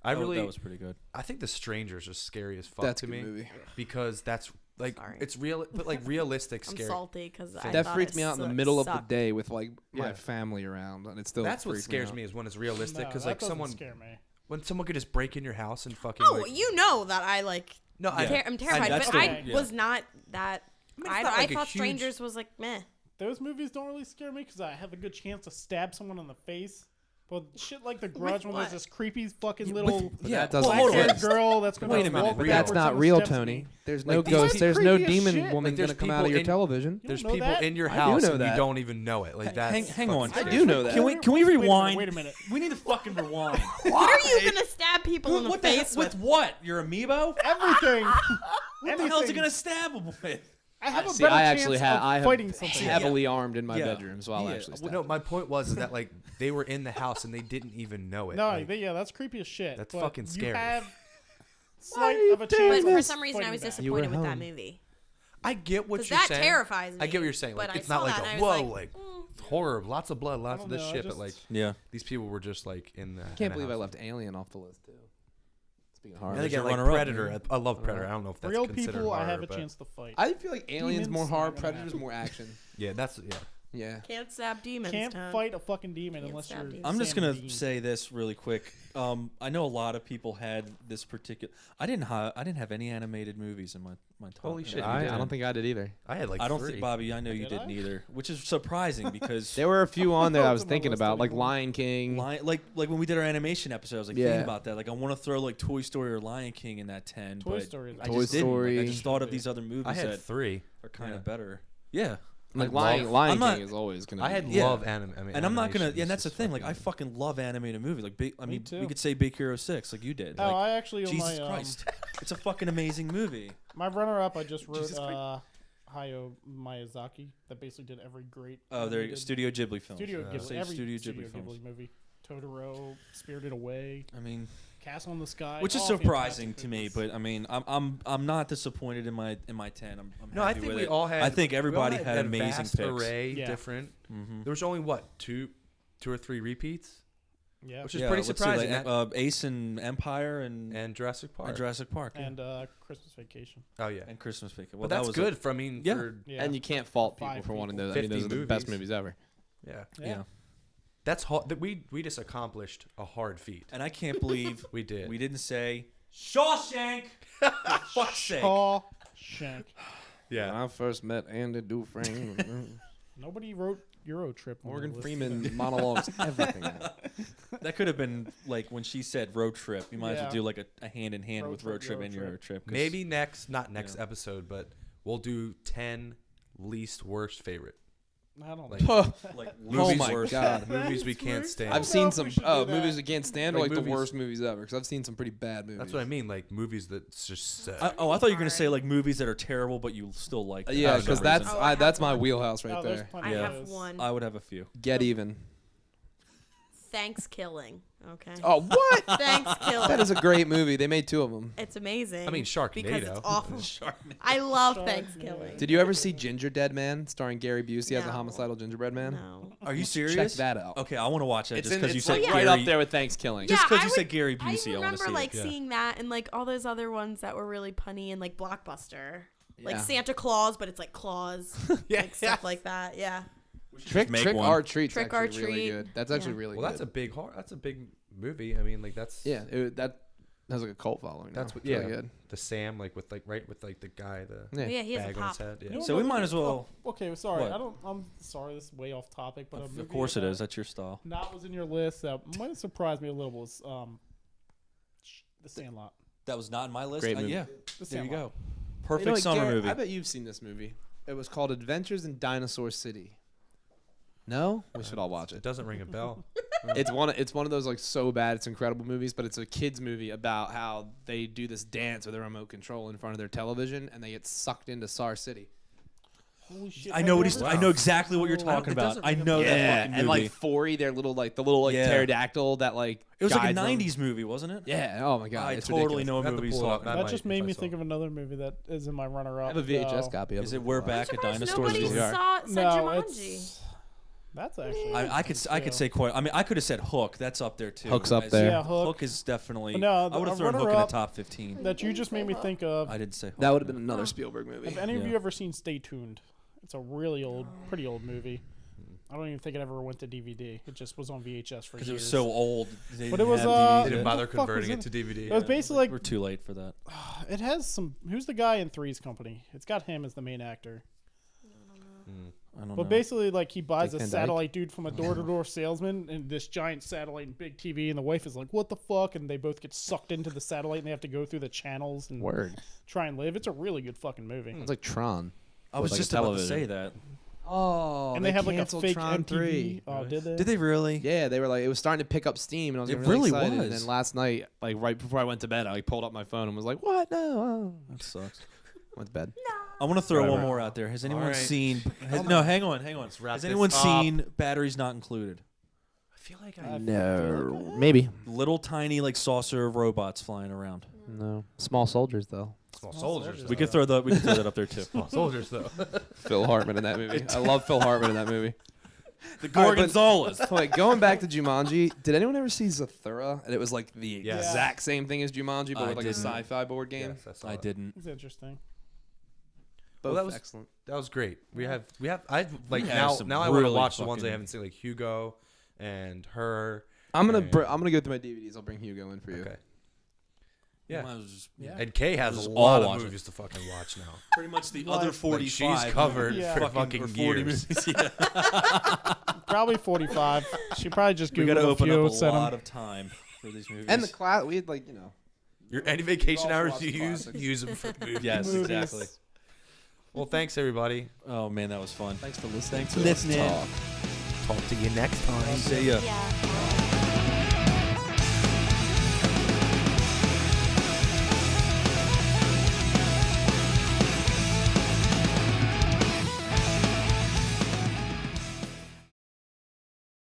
I Oh, really. that was pretty good. I think The Strangers are scary as fuck That's to a good me movie. because that's like Sorry. it's real, but like realistic I'm scary. salty because That freaks me out in the middle of the day with like my Yeah. family around, and it still. That's what freaks scares out. me is when it's realistic No, because that like doesn't someone scare me. when someone could just break in your house and fucking. Oh, like, you know that I like. no, Yeah. I'm terrified, that's but the- I yeah. was not that. mean, it's I, not I like a thought huge- Strangers was like meh. Those movies don't really scare me because I have a good chance to stab someone in the face. But shit like The Grudge, when what? there's this creepy fucking little But Yeah, that doesn't well, hold on. black-haired girl that's going Wait to a minute, walk But real. that's backwards not on the real, steps of Tony. me. There's Like, no these ghost. are There's no creepy as demon shit. woman Like, there's gonna come out people of your in- television. You there's don't know people that? in your I do house know and that. you don't even know it. Like that's hang on. I do know that. Can we rewind? Wait a minute. We need to fucking rewind. What are you gonna stab people in the What the heck? face With with? what? Your amiibo? Everything. What the hell is it gonna stab him with? I have a See, better I chance actually of have fighting something. heavily armed in my Yeah. bedroom, so I'll Yeah. actually. Well, Stab no, them. my point was is that like they were in the house and they didn't even know it. No, Like, yeah, that's creepy as shit. That's but fucking scary. You have slight of a But chance. for of some reason, I was fighting back. You were disappointed with that home. movie. I get what Because you're that saying. terrifies me. I get what you're saying. But Like I it's not saw like that a and I whoa, was like horror, lots of blood, lots I of don't this know, shit. just- But like Yeah. these people were just like in the. I can't believe I left Alien off the list too. Speaking of horror, And There's again, your like runner-up, Predator. man. I love Predator. I don't know if that's Real considered people, horror, I have a but chance to fight. I feel like Alien's more Demons, horror, not gonna Predator's happen. more action. yeah, that's yeah. Yeah. Can't stab demons. Can't Tom. fight a fucking demon Can't unless stab you're. demons. I'm just Sam gonna Dean. say this really quick. I know a lot of people had this particular. I didn't have any animated movies in my top. Holy shit, you I did. don't think I did either. I had like I don't 3. think Bobby. I know you Did didn't I? either, which is surprising because There were a few on there I was It's on my thinking list about, like anymore. Lion King. like when we did our animation episode, I was like Yeah. thinking about that. Like I want to throw like Toy Story or Lion King in that 10. Toy but Story is I Toy just didn't. Like, I Story. just thought of these other movies I had that 3. are kind of Yeah. better. Yeah. Like love- Lion I'm not- King is always gonna. I be had Yeah. love anime. I mean, And I'm not gonna. animation Yeah, is and that's the just thing. Like, I fucking- fucking love animated movies. Like, I mean, too. we could say Big Hero 6, like you did. Oh, Like, I actually on Jesus my Christ, it's a fucking amazing movie. my runner-up. I just wrote Jesus Christ. Hayao Miyazaki. That basically did every great. Oh, there you go. animated- Studio Ghibli films. Studio Yeah. Ghibli. Say Every Studio Studio Ghibli films. movie. Totoro, Spirited Away, I mean, Castle in the Sky. which is all surprising fantastic to me, movies. but I mean, I'm not disappointed in my 10. I'm No, I happy think with we it. all had. I think we all everybody had a amazing vast picks. array, Yeah. different. Mm-hmm. There was only what two or three repeats, Yeah, which is pretty surprising. Ace and Empire and and Jurassic Park. Jurassic Park and Christmas Vacation. Oh yeah, and Christmas Vacation. well, Well, that's that was good. For I mean, Yeah. for, Yeah, And you can't fault people 5 for wanting people. those. I mean, those 50 are the best movies. movies ever. yeah, yeah. that's hard. We just accomplished a hard feat. And I can't believe We did. we didn't say Shawshank. For fuck's sake. Shawshank. Yeah. When I first met Andy Dufresne, Nobody wrote Euro Trip. on Morgan the list. Freeman monologues everything. That could have been like when she said road trip. You might as Yeah. well do like a hand in hand Road with trip, road trip Euro and trip. Euro trip. 'cause- Maybe not next Yeah. episode, but we'll do 10 least worst favorite I don't Like- know. like Oh Lucy's my worst. God. movies we can't stand. I've know seen if some we should do that. movies we can't stand, or Like like the movies- worst movies ever. Because I've seen some pretty bad movies. That's what I mean. Like movies that just suck. I thought you were gonna say like movies that are terrible, but you still like. them Yeah, for some because that's reason. Oh, I that's have my one. wheelhouse right Oh, there's there. plenty I of have those. one. I would have a few. Get even. Thanks-killing. Okay. Oh, what? Thanks-killing. That is a great movie. They made 2 of them. It's amazing. I mean, because it's Sharknado. awful. I love Sharknado. Thanks-killing. Did you ever see Ginger Dead Man, starring Gary Busey as a No. homicidal gingerbread man? No. Are you serious? Check that out. Okay, I want to watch that It's just because you it's said like Gary. right up there with Thanksgiving. Just Yeah, because I you would- said Gary I Busey, I want to remember see like it. seeing that and like all those other ones that were really punny and like Blockbuster. Like Yeah. Santa Claus, but it's like claws. Yeah. Like stuff like that. Yeah. Trick make Trick one. or Treat's Trick or actually really Treat. good. That's actually Yeah. really Well, good. that's a big movie. I mean, like that's Yeah, that has like a cult following. That's now. what- It's really yeah. good. the Sam like with like right with like the guy the Yeah. Yeah, he has a bag on his pop. head. Yeah. You know So we what might movie- as well. oh, okay, sorry. What? I'm sorry. This is way off topic, but a Of movie course it that is. That's your style. Not was in your list that might have surprised me a little was The Sandlot. That was not in my list. Great movie. Yeah, The there you Sandlot. go. Perfect summer Garrett, movie. I bet you've seen this movie. It was called Adventures in Dinosaur City. No, we should all watch It it. doesn't ring a bell. It's one of those like so bad it's incredible movies, but it's a kids movie about how they do this dance with a remote control in front of their television and they get sucked into Star City. Holy shit! I have know you what he's. ever- I know exactly what you're It talking about. doesn't I ring a know bell. that Yeah, fucking and movie. like Forey, the little like Yeah. pterodactyl that like It was like a guides them. '90s movie, wasn't it? Yeah. Oh my god, I it's totally ridiculous. know what I have to movie he's pull it up. talking That about. That might- just if made I me saw think it. of another movie that is in my I runner-up. have a VHS copy of it. Is it We're I'm Back at surprised Dinosaur nobody City? said No, Jumanji. it's that's actually. I could say quite. I mean, I could have said Hook. That's up there too. Hook's up As- there. Yeah, Hook. Hook is definitely. No, I would a have thrown Hook in the runner-up top 15. that you just made me think of. I didn't say Hook. That would have been another Spielberg movie. Have any of Yeah. you ever seen Stay Tuned? It's a really old, pretty old movie. I don't even think it ever went to DVD. It just was on VHS for years. because it was so old. They But didn't it was, have They DVDs didn't yet. bother What the fuck was converting in it to DVD. It was basically We're too late for that. it has some. Who's the guy in Three's Company? It's got him as the main actor. I don't But know. basically, like he buys Dick a Van Dyke? satellite dude from a door-to-door salesman, and this giant satellite and big TV, and the wife is like, "What the fuck?" And they both get sucked into the satellite, and they have to go through the channels and Word. try and live. It's a really good fucking movie. It's like Tron. I was like just a about to television. say that. Oh, And they have like a fake MTV. Oh, did they? Did they really? Yeah, they were like, it was starting to pick up steam, and I was It getting really really excited. was. And then last night, like right before I went to bed, I like pulled up my phone and was like, "What? No!" Oh. That sucks. Went to bed. I want to throw Right, one right. more out there. Has anyone right. seen? No, hang on. wrap Has this anyone up. seen Batteries Not Included? I feel like No, maybe. Little tiny like saucer of robots flying around. No, Small Soldiers though. Small soldiers. We could throw that up there too. Small soldiers though. Phil Hartman in that movie. I love Phil Hartman in that movie. The All right, but- Gorgonzolas. Wait, going back to Jumanji, did anyone ever see Zathura? And it was like the Yes. exact same thing as Jumanji, but I with like didn't. a sci-fi board game. Yes, saw I it. didn't. It's interesting. Both Well, that was- excellent. That was great. I've like We have now some I want to really watch the ones I fucking- haven't seen, like Hugo and Her. I'm gonna And- I'm gonna go through my DVDs. I'll bring Hugo in for you. Okay. Yeah. Might as well just- Yeah. And Kay has Just a all lot of watch it. movies to fucking watch now. Pretty much the Like- other like 45. she's covered Yeah. for fucking or 40 years. movies. Yeah. Probably 45. She probably just We got to googled a open few. up a sent 'em. lot of time for these movies. And the class, we had like Your any vacation also hours watch you the use, classics. use them for movies. yes, Movies. exactly. Well, thanks everybody. Oh man, that was fun. Thanks for listening. Thanks for listening. Talk to you next time. See ya. Yeah.